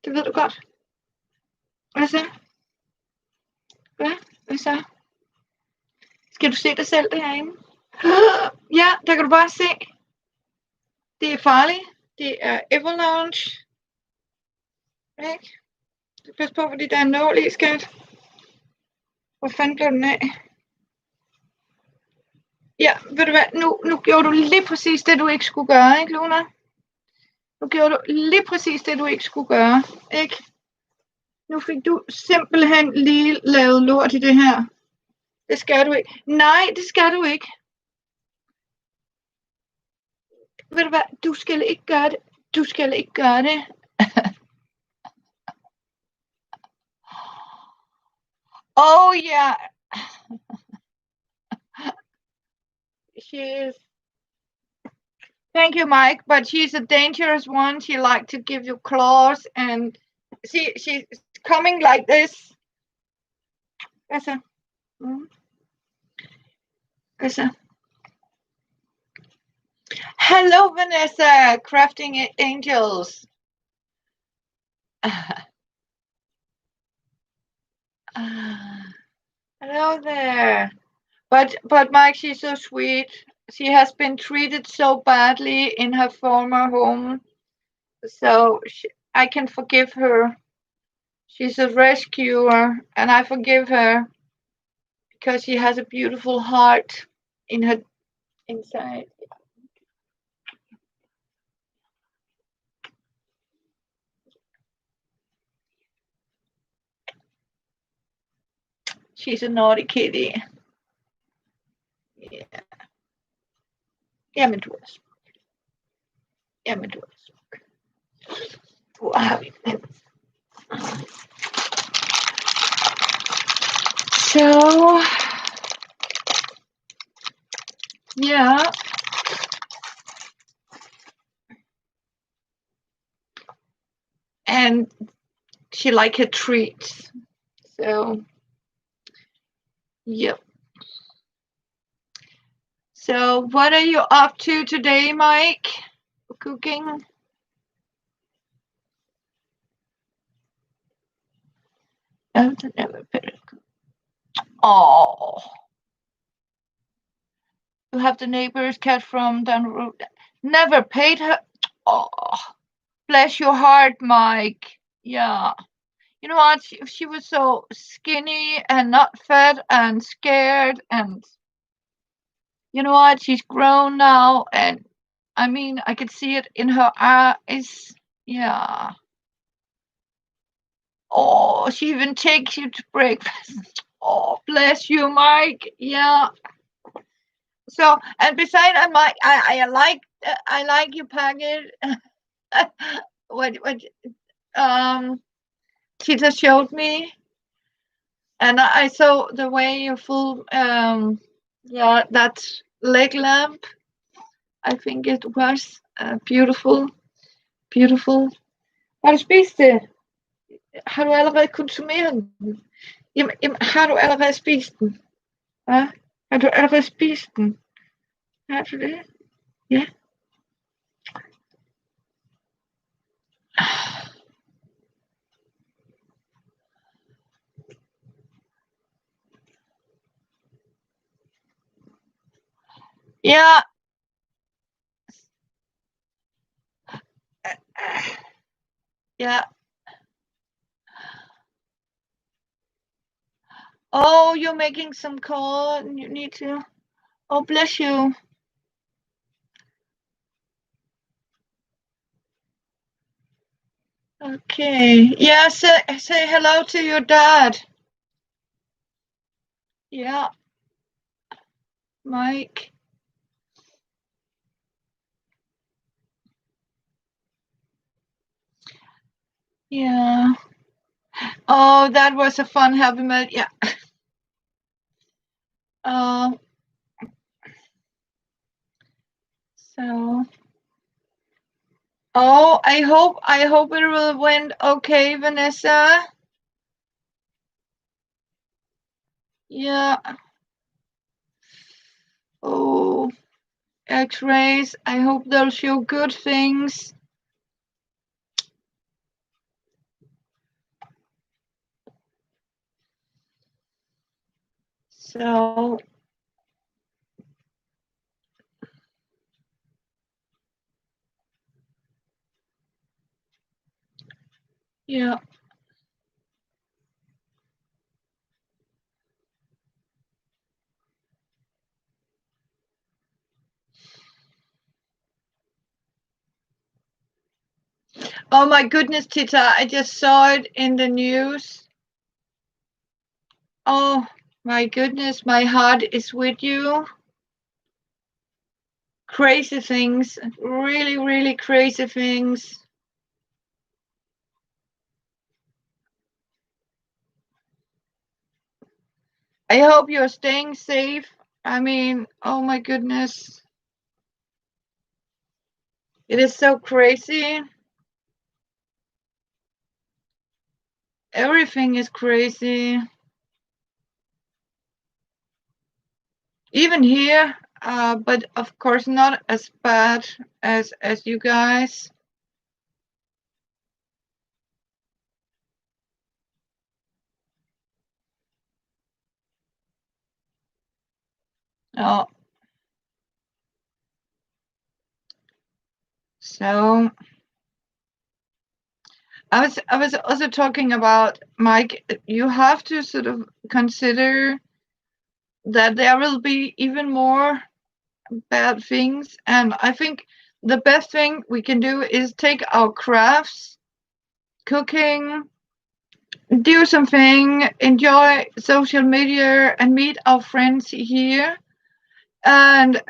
Det ved du godt. Hvad så? Hvad så? Skal du se dig selv derinde? Ja, der kan du bare se. Det er farligt. Det er avalanche. Ikke? Pas på, fordi der er en nål i, skat. Hvor fanden blev den af? Ja, ved du hvad? Nu gjorde du lige præcis det, du ikke skulle gøre, ikke, Luna? Nu gjorde du lige præcis det, du ikke skulle gøre, ikke? Nu fik du simpelthen lige lavet lort i det her. Det skal du ikke. Nej, det skal du ikke. Ved du hvad? Du skal ikke gøre det. Du skal ikke gøre det. Oh, yeah. She is. Thank you, Mike. But she's a dangerous one. She likes to give you claws, and she's coming like this. Listen. Listen. Hello, Vanessa, crafting angels. Hello there. But Mike, she's so sweet. She has been treated so badly in her former home, so I can forgive her. She's a rescuer, and I forgive her because she has a beautiful heart in her inside. She's a naughty kitty. Yeah. Jamen, du er smuk. Jamen, du er smuk. Hvor har vi den? So, yeah. And she like her treats. So, yep. So, what are you up to today, Mike? Cooking? Oh, never petticoat. Oh, you have the neighbor's cat from down the road. Never paid her. Oh, bless your heart, Mike. Yeah. You know what? She was so skinny and not fat and scared. And you know what? She's grown now. And I mean, I could see it in her eyes. Yeah. Oh, she even takes you to breakfast. Oh, bless you, Mike. Yeah. So, and besides, I like your packet. What Tita showed me, and I saw the way you full yeah, that leg lamp. I think it was beautiful, beautiful. Har du spist det? Har du allerede konsumeret den? Jamen, har du allerede spist den? Hvad? Har du allerede spist den? Har du det? Ja. Ja. Yeah. Oh, you're making some call and you need to. Oh, bless you. Okay. Yeah, say hello to your dad. Yeah. Mike. Yeah. Oh, that was a fun happy meal. Yeah. Uh, so. Oh, I hope it will went okay, Vanessa. Yeah. Oh, X-rays. I hope they'll show good things. So. Yeah. Oh my goodness, Tita, I just saw it in the news. Oh my goodness, my heart is with you. Crazy things, really, really crazy things. I hope you're staying safe. I mean, oh my goodness. It is so crazy. Everything is crazy. Even here, but of course not as bad as you guys. Oh. So I was also talking about, Mike, you have to sort of consider that there will be even more bad things, and I think the best thing we can do is take our crafts, cooking, do something, enjoy social media and meet our friends here, and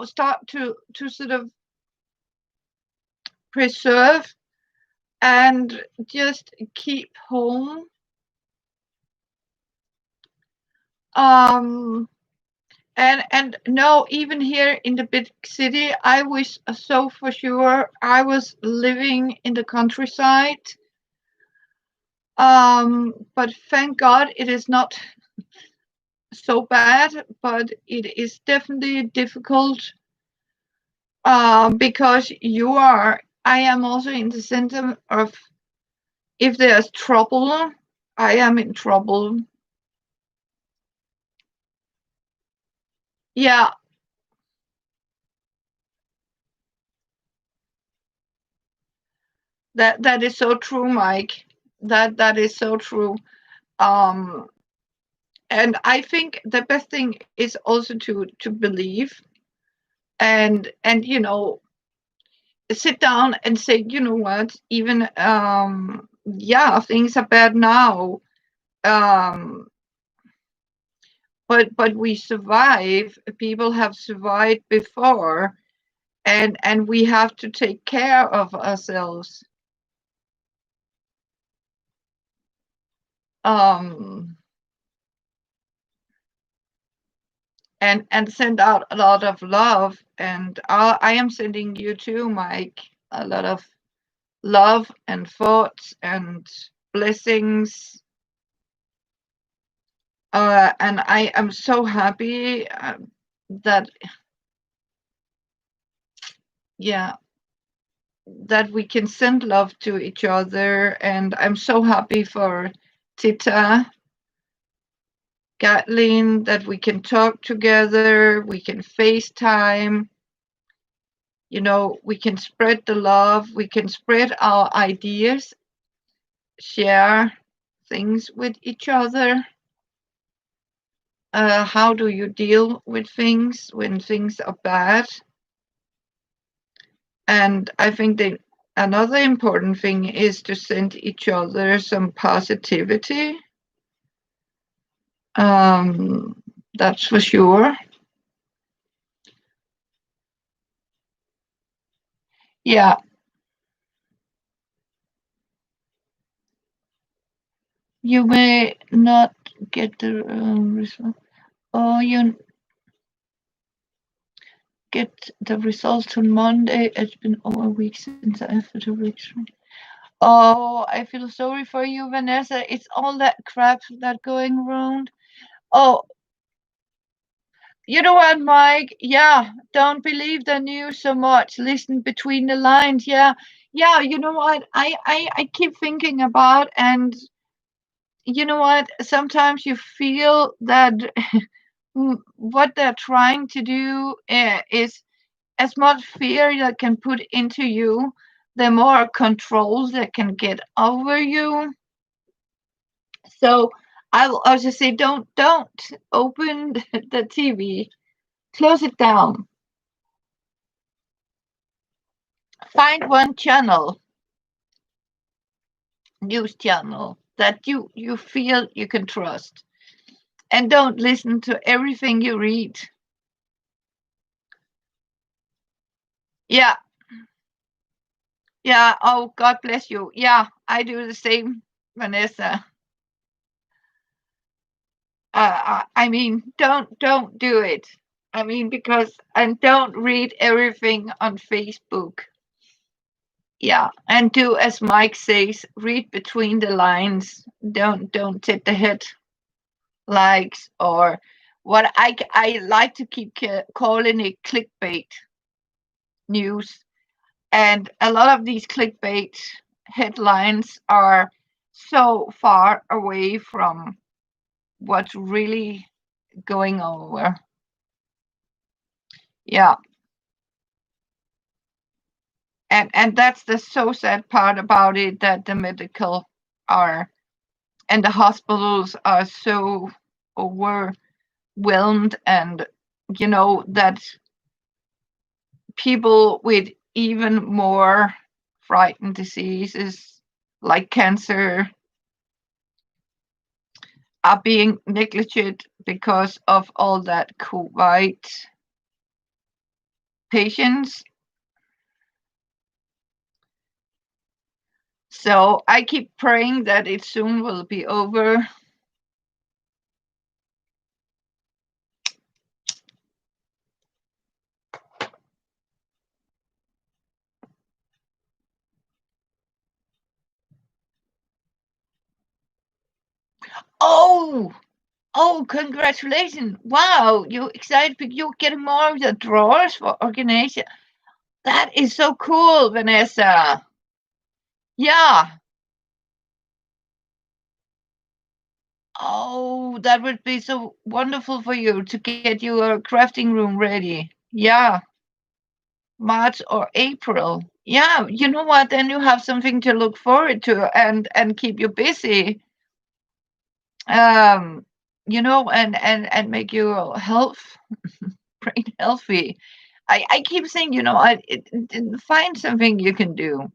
start to sort of preserve and just keep home. um and no, even here in the big city, I wish so for sure I was living in the countryside. But thank God it is not so bad, but it is definitely difficult. Because I am also in the center of, if there's trouble, I am in trouble. Yeah, that is so true, Mike. That is so true. Um, and I think the best thing is also to believe, and sit down and say, you know what, even yeah, things are bad now. Um, but we survive. People have survived before, and we have to take care of ourselves. Um, and send out a lot of love. And I am sending you too, Mike, a lot of love and thoughts and blessings. And I am so happy that, yeah, that we can send love to each other. And I'm so happy for Tita Gatlin, that we can talk together, we can FaceTime, we can spread the love, we can spread our ideas, share things with each other. How do you deal with things when things are bad? And I think that another important thing is to send each other some positivity. Um, that's for sure. Yeah, you may not get the result. Oh, you get the results on Monday. It's been over a week since I have the direction. Oh, I feel sorry for you, Vanessa. It's all that crap that going around. Oh, you know what, Mike? Yeah, don't believe the news so much. Listen between the lines. Yeah, yeah. You know what? I keep thinking about, and you know what? Sometimes you feel that what they're trying to do is as much fear that can put into you, the more control that can get over you. So I'll just say, don't open the TV. Close it down. Find one channel, news channel that you feel you can trust, and don't listen to everything you read. Yeah, yeah. Oh, God bless you. Yeah, I do the same, Vanessa. I mean, don't do it. I mean, because and don't read everything on Facebook. Yeah, and do as Mike says, read between the lines. Don't hit the likes, or what I like to keep calling it clickbait news. And a lot of these clickbait headlines are so far away from what's really going over. Yeah, and that's the so sad part about it, that the medical are and the hospitals are so overwhelmed, and that people with even more frightened diseases like cancer are being neglected because of all that COVID. patience. So I keep praying that it soon will be over. Oh, oh, congratulations. Wow, you excited because you're getting more of the drawers for organization. That is so cool, Vanessa. Yeah. Oh, that would be so wonderful for you to get your crafting room ready. Yeah, March or April. Yeah, you know what? Then you have something to look forward to and keep you busy. Um, and make your health brain healthy. I keep saying, find something you can do.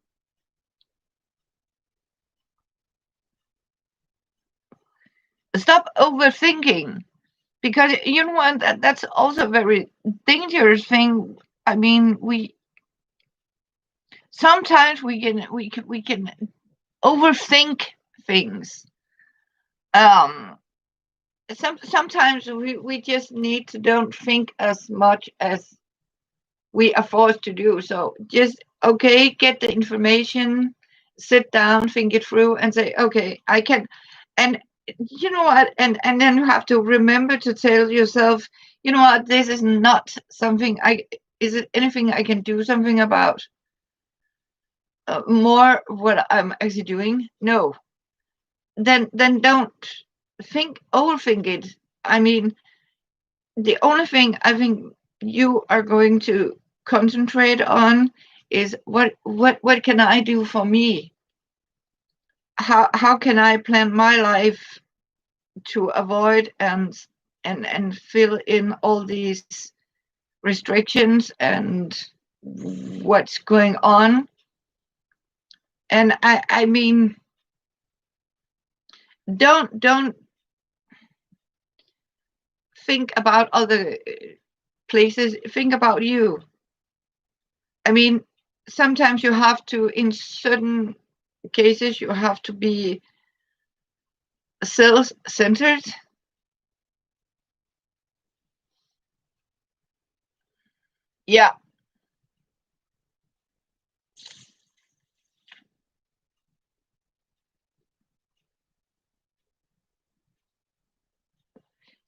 Stop overthinking, because you know what, that's also a very dangerous thing. I mean, we sometimes we can overthink things. Um, sometimes we just need to don't think as much as we are forced to do. So just okay, get the information, sit down, think it through, and say, okay, I can. And you know what? And then you have to remember to tell yourself, you know what? This is not something I. Is it anything I can do something about? More what I'm actually doing? No. Then don't think overthink it. I mean, the only thing I think you are going to concentrate on is what can I do for me? How can I plan my life to avoid and fill in all these restrictions and what's going on? And I mean, don't think about other places. Think about you. I mean, sometimes you have to, in certain cases, you have to be self-centered. Yeah,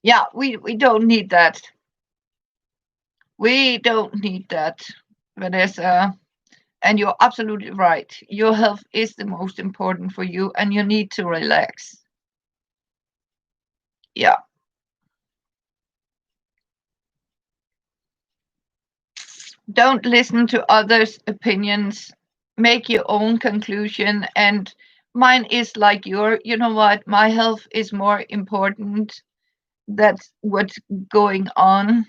yeah, we don't need that. We don't need that, Vanessa. And you're absolutely right. Your health is the most important for you, and you need to relax. Yeah. Don't listen to others' opinions. Make your own conclusion. And mine is like you know what? My health is more important. That's what's going on.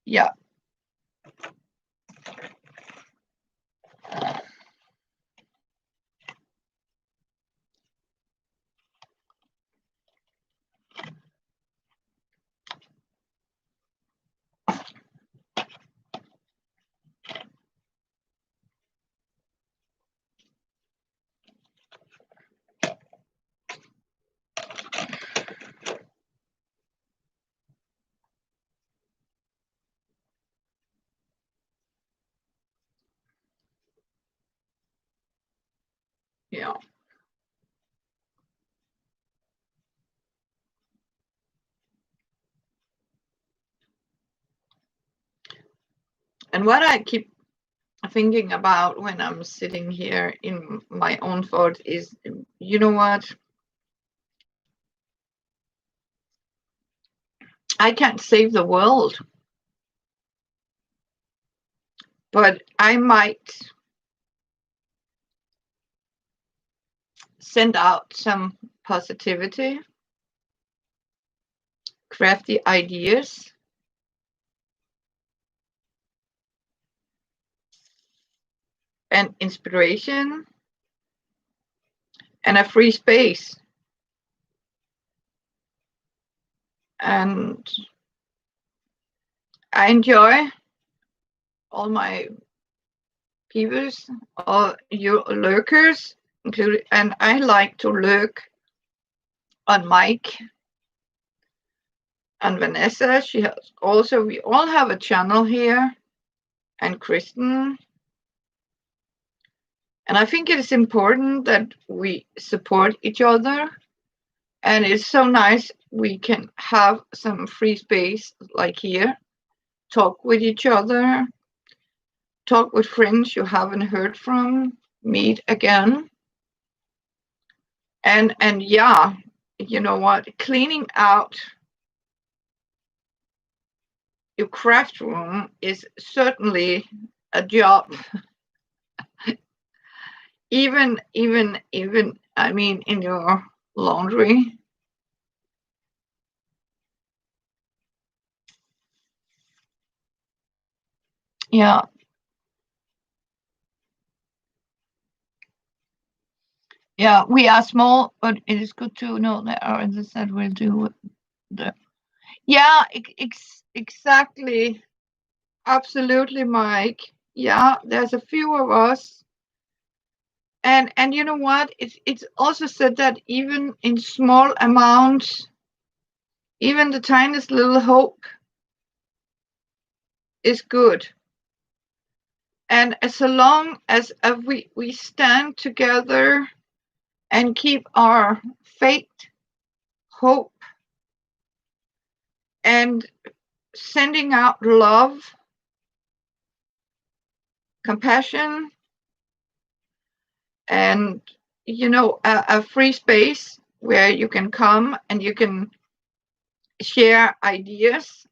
Yeah. Yeah. And what I keep thinking about when I'm sitting here in my own thought is, you know what? I can't save the world, but I might send out some positivity, crafty ideas, and inspiration and a free space. And I enjoy all my peeps, all you lurkers, including, and I like to lurk on Mike and Vanessa. She has also, we all have a channel here, and Kristen. And I think it is important that we support each other. And it's so nice we can have some free space like here, talk with each other, talk with friends you haven't heard from, meet again. And yeah, you know what? Cleaning out your craft room is certainly a job. Even I mean in your laundry. Yeah. Yeah, we are small, but it is good to know that our ancestors will do the. Yeah, exactly. Absolutely, Mike. Yeah, there's a few of us. And you know what? It's also said that even in small amounts, even the tiniest little hope is good. And as long as we stand together and keep our faith, hope, and sending out love, compassion, and a free space where you can come and you can share ideas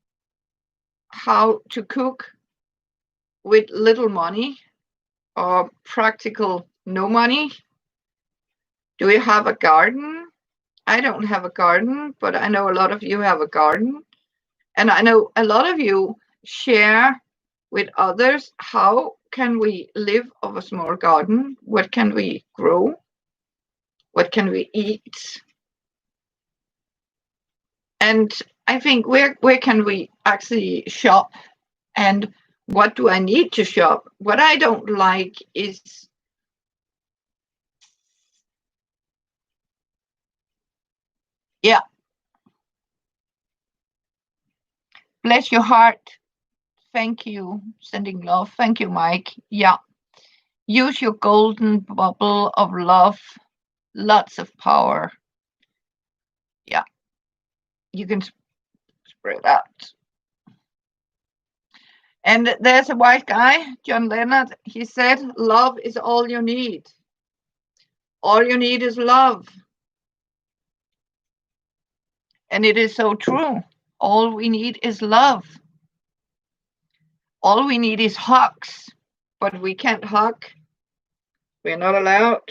how to cook with little money or practical no money. Do you have a garden? I don't have a garden, but I know a lot of you have a garden. And I know a lot of you share with others how can we live of a small garden? What can we grow? What can we eat? And I think where can we actually shop, and what do I need to shop? What I don't like is, yeah, bless your heart. Thank you. Sending love. Thank you, Mike. Yeah. Use your golden bubble of love. Lots of power. Yeah. You can spread out. And there's a white guy, John Leonard. He said, love is all you need. All you need is love. And it is so true. All we need is love. All we need is hugs. But we can't hug. We're not allowed.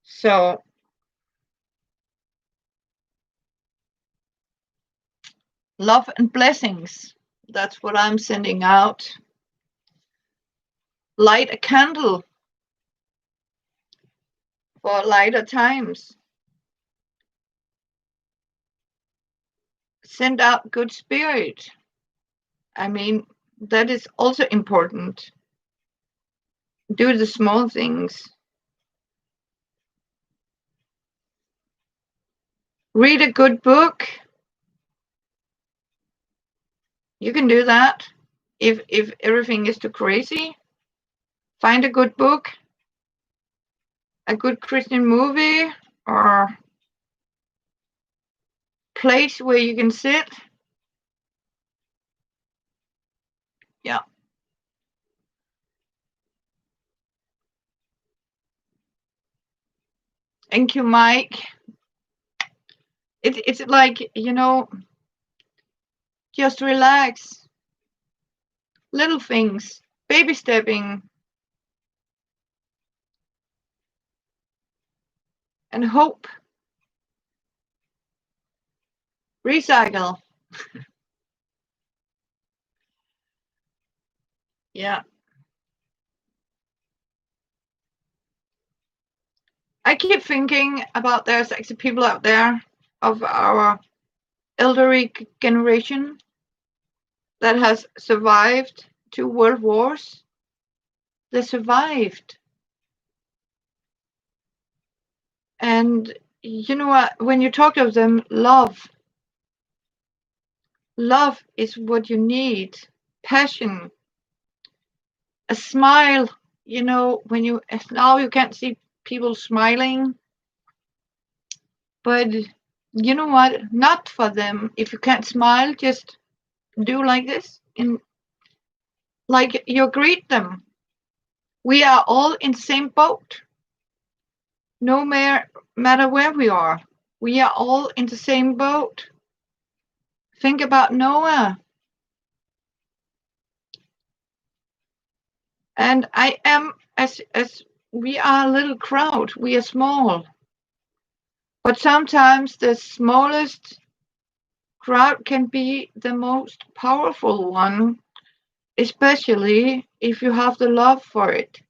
So love and blessings. That's what I'm sending out. Light a candle for lighter times. Send out good spirit. I mean, that is also important. Do the small things. Read a good book. You can do that. If everything is too crazy, find a good book, a good Christian movie, or place where you can sit. Yeah. Thank you, Mike. It's like, just relax. Little things, baby stepping, and hope. Recycle. Yeah. I keep thinking about there's actually people out there of our elderly generation that has survived 2 world wars. They survived. And you know what? When you talk of them, love is what you need. Passion, a smile. You know, when you now you can't see people smiling, but you know what? Not for them. If you can't smile, just do like this and like you greet them. We are all in the same boat, no matter where we are. We are all in the same boat. Think about Noah. And I am as we are a little crowd, we are small. But sometimes the smallest crowd can be the most powerful one, especially if you have the love for it.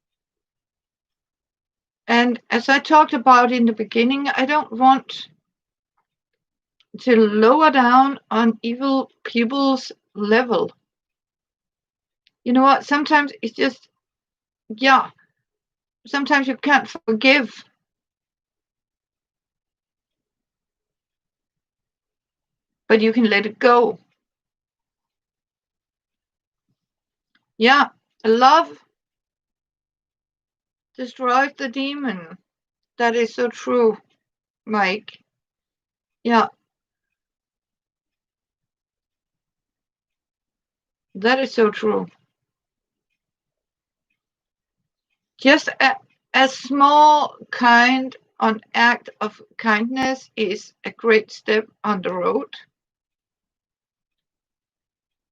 And as I talked about in the beginning, I don't want to lower down on evil people's level. You know what? Sometimes it's just, yeah, sometimes you can't forgive, but you can let it go. Yeah, love destroys the demon. That is so true, Mike. Yeah, that is so true. Just a small kind on act of kindness is a great step on the road.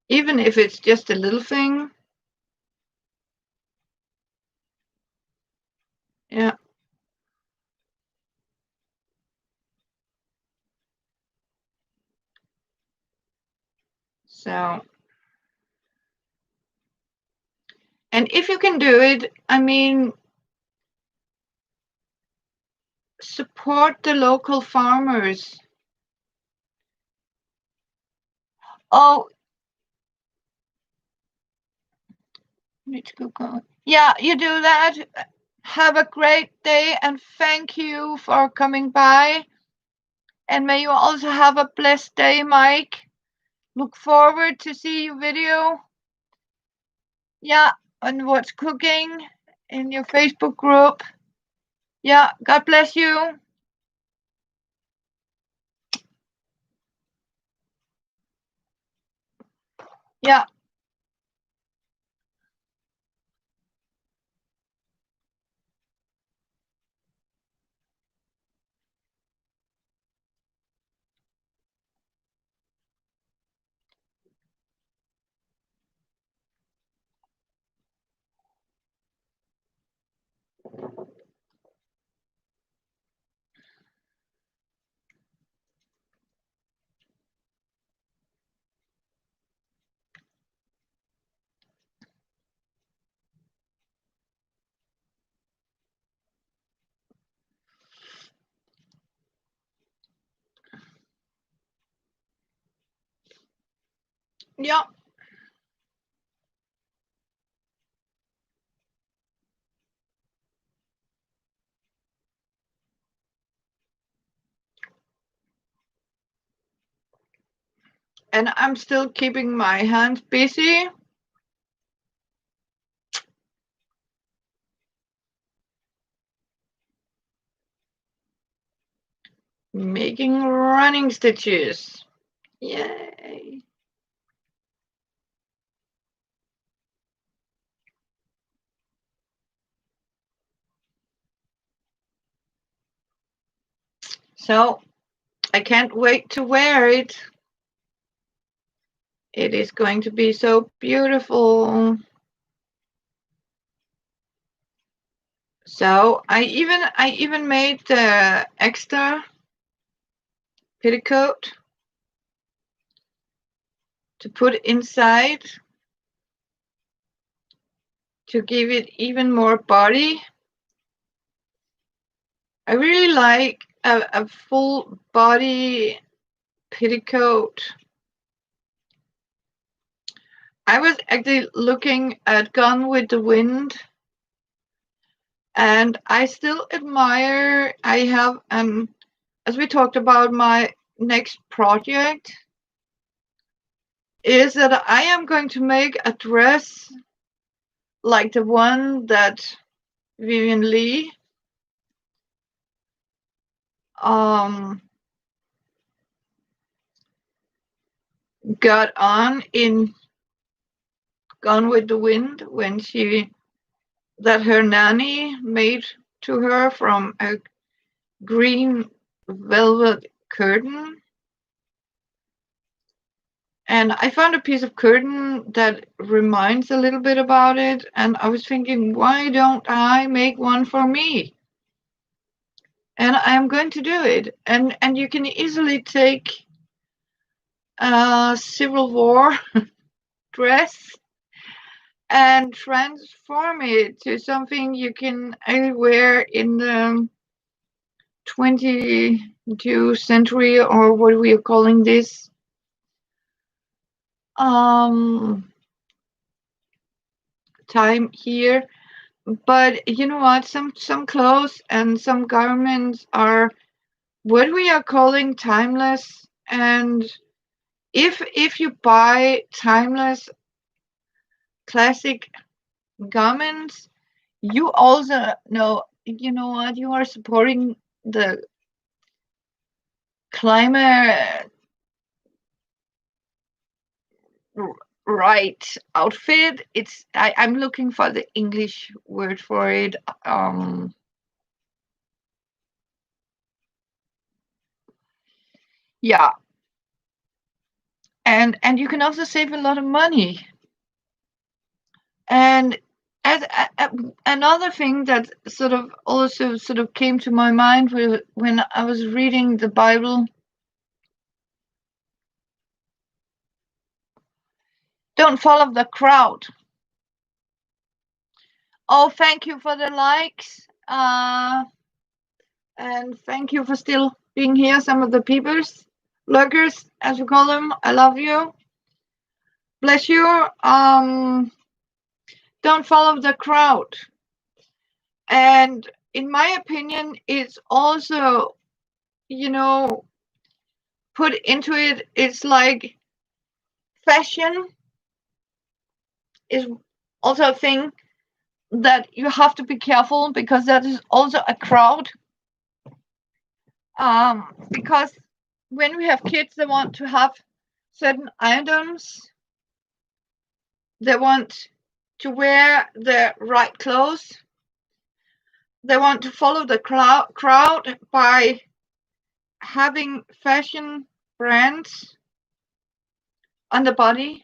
Even if it's just a little thing. Yeah. So, and if you can do it, I mean, support the local farmers. Oh, need to go. Yeah, you do that. Have a great day and thank you for coming by. And may you also have a blessed day, Mike. Look forward to see your video. Yeah, on what's cooking in your Facebook group. Yeah, God bless you. Yeah, yeah. And I'm still keeping my hands busy. Making running stitches. Yay. So I can't wait to wear it. It is going to be so beautiful. So I even made the extra petticoat to put inside to give it even more body. I really like a full body petticoat. I was actually looking at Gone with the Wind, and I still admire. I have, as we talked about, my next project is that I am going to make a dress like the one that Vivian Lee um, got on in Gone with the Wind when that her nanny made to her from a green velvet curtain. And I found a piece of curtain that reminds a little bit about it. And I was thinking, why don't I make one for me? And I'm going to do it. And you can easily take a Civil War dress and transform it to something you can wear in the 22nd century, or what we are calling this. Time here. But you know what? Some clothes and some garments are what we are calling timeless. And if you buy timeless classic garments, you also know, you know what, you are supporting the climate right outfit. I'm looking for the English word for it. Yeah. And you can also save a lot of money. And as another thing that sort of also sort of came to my mind when I was reading the Bible, don't follow the crowd. Oh, thank you for the likes. And thank you for still being here, some of the peepers, lurkers, as we call them. I love you. Bless you. Don't follow the crowd. And in my opinion, it's also, you know, put into it, it's like fashion is also a thing that you have to be careful, because that is also a crowd. Because when we have kids, they want to have certain items, they want to wear the right clothes, they want to follow the crowd by having fashion brands on the body.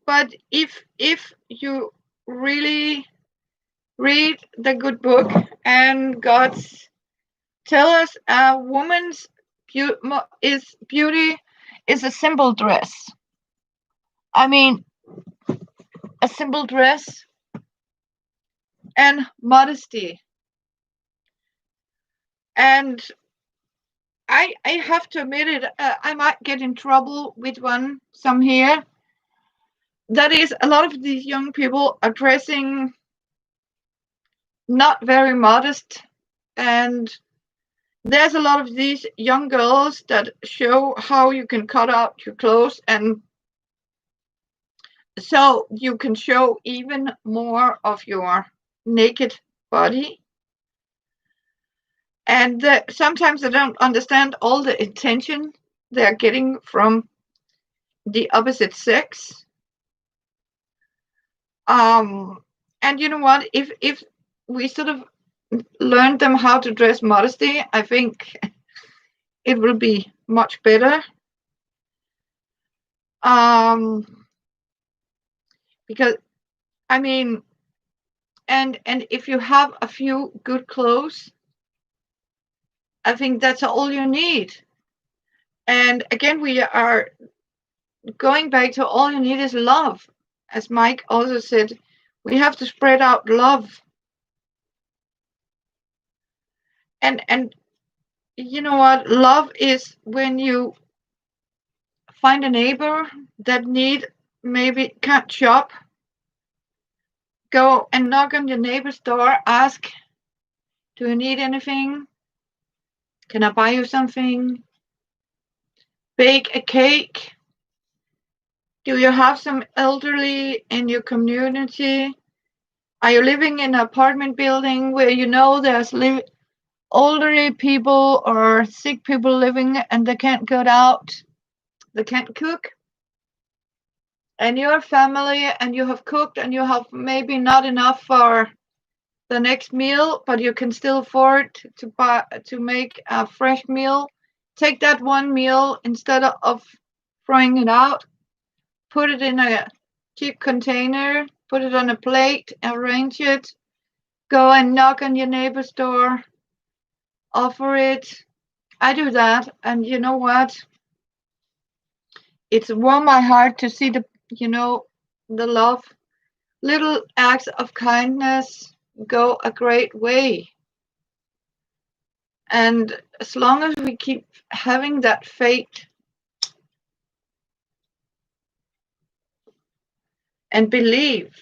But if you really read the good book, and God's tell us a woman's beauty is a simple dress. I mean, a simple dress and modesty. And I have to admit it, I might get in trouble with some here. That is, a lot of these young people are dressing not very modest, and there's a lot of these young girls that show how you can cut out your clothes, and so you can show even more of your naked body. And sometimes I don't understand all the attention they're getting from the opposite sex. And you know what? If we sort of learn them how to dress modesty, I think it will be much better. Because I mean, and if you have a few good clothes, I think that's all you need. And again, we are going back to all you need is love. As Mike also said, we have to spread out love. And you know what? Love is when you find a neighbor that maybe can't shop, go and knock on your neighbor's door, ask, do you need anything? Can I buy you something? Bake a cake. Do you have some elderly in your community? Are you living in an apartment building where you know there's elderly people or sick people living and they can't go out? They can't cook? And you're a family and you have cooked and you have maybe not enough for the next meal, but you can still afford to make a fresh meal. Take that one meal instead of throwing it out, put it in a cheap container, put it on a plate, arrange it, go and knock on your neighbor's door, offer it. I do that, and you know what? It's warm my heart to see the love, little acts of kindness go a great way. And as long as we keep having that faith and believe,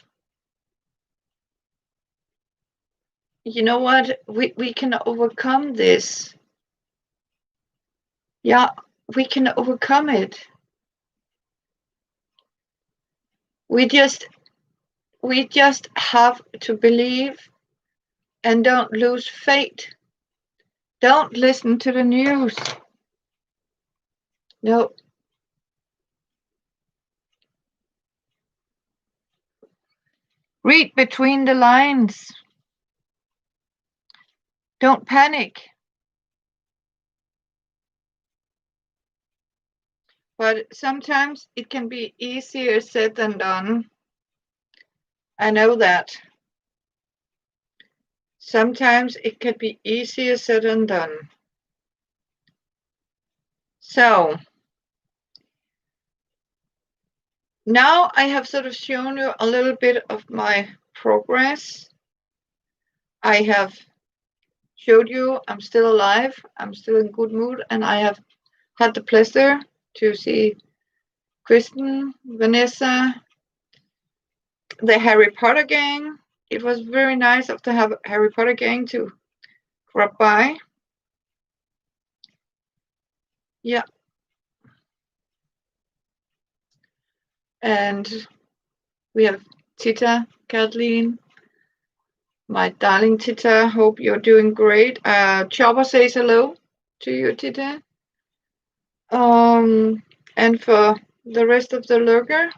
you know what? We can overcome this. Yeah, we can overcome it. We just have to believe and don't lose faith. Don't listen to the news. No. Read between the lines. Don't panic. But sometimes it can be easier said than done. I know that. Sometimes it can be easier said than done. So now I have sort of shown you a little bit of my progress. I have showed you I'm still alive, I'm still in good mood, and I have had the pleasure to see Kristen, Vanessa, the Harry Potter gang. It was very nice of the Harry Potter gang to drop by. Yeah. And we have Tita, Kathleen, my darling Tita. Hope you're doing great. Chopper says hello to you, Tita. And for the rest of the lurker,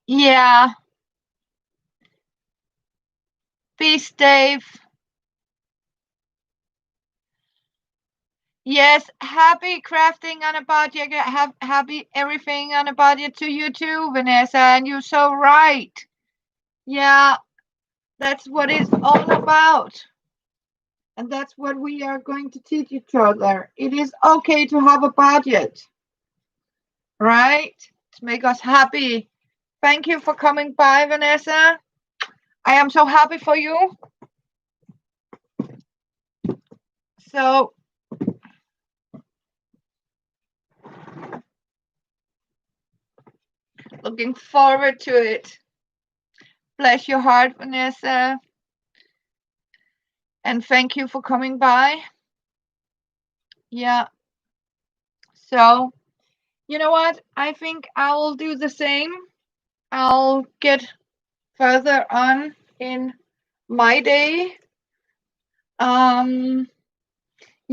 yeah, be safe. Yes, happy crafting on a budget. Happy everything on a budget to you too, Vanessa. And you're so right. Yeah, that's what it's all about. And that's what we are going to teach each other. It is okay to have a budget, right? To make us happy. Thank you for coming by, Vanessa. I am so happy for you. So, looking forward to it. Bless your heart, Vanessa. And thank you for coming by. Yeah. So, you know what? I think I'll do the same. I'll get further on in my day. Yeah,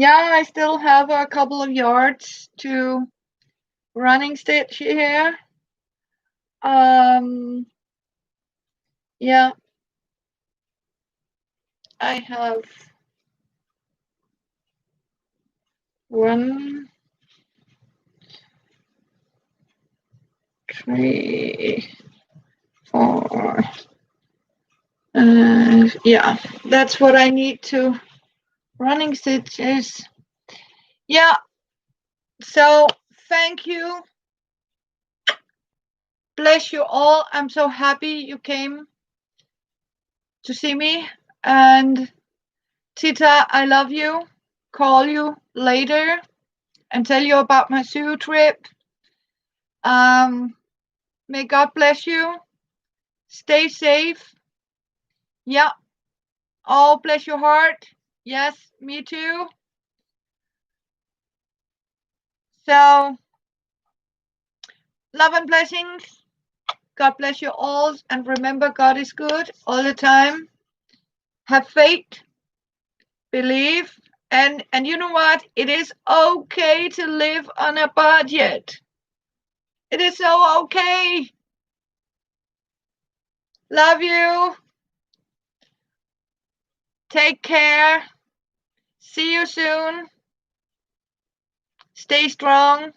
I still have a couple of yards to running stitch here. Yeah, I have 1, 3, 4, Yeah, that's what I need to running stitches. Yeah, so thank you. Bless you all. I'm so happy you came to see me. And Tita, I love you. Call you later and tell you about my zoo trip. Um, may God bless you. Stay safe. Yeah. Oh, bless your heart. Yes, me too. So, love and blessings. God bless you all. And remember, God is good all the time. Have faith, believe, and you know what? It is okay to live on a budget. It is so okay. Love you. Take care. See you soon. Stay strong.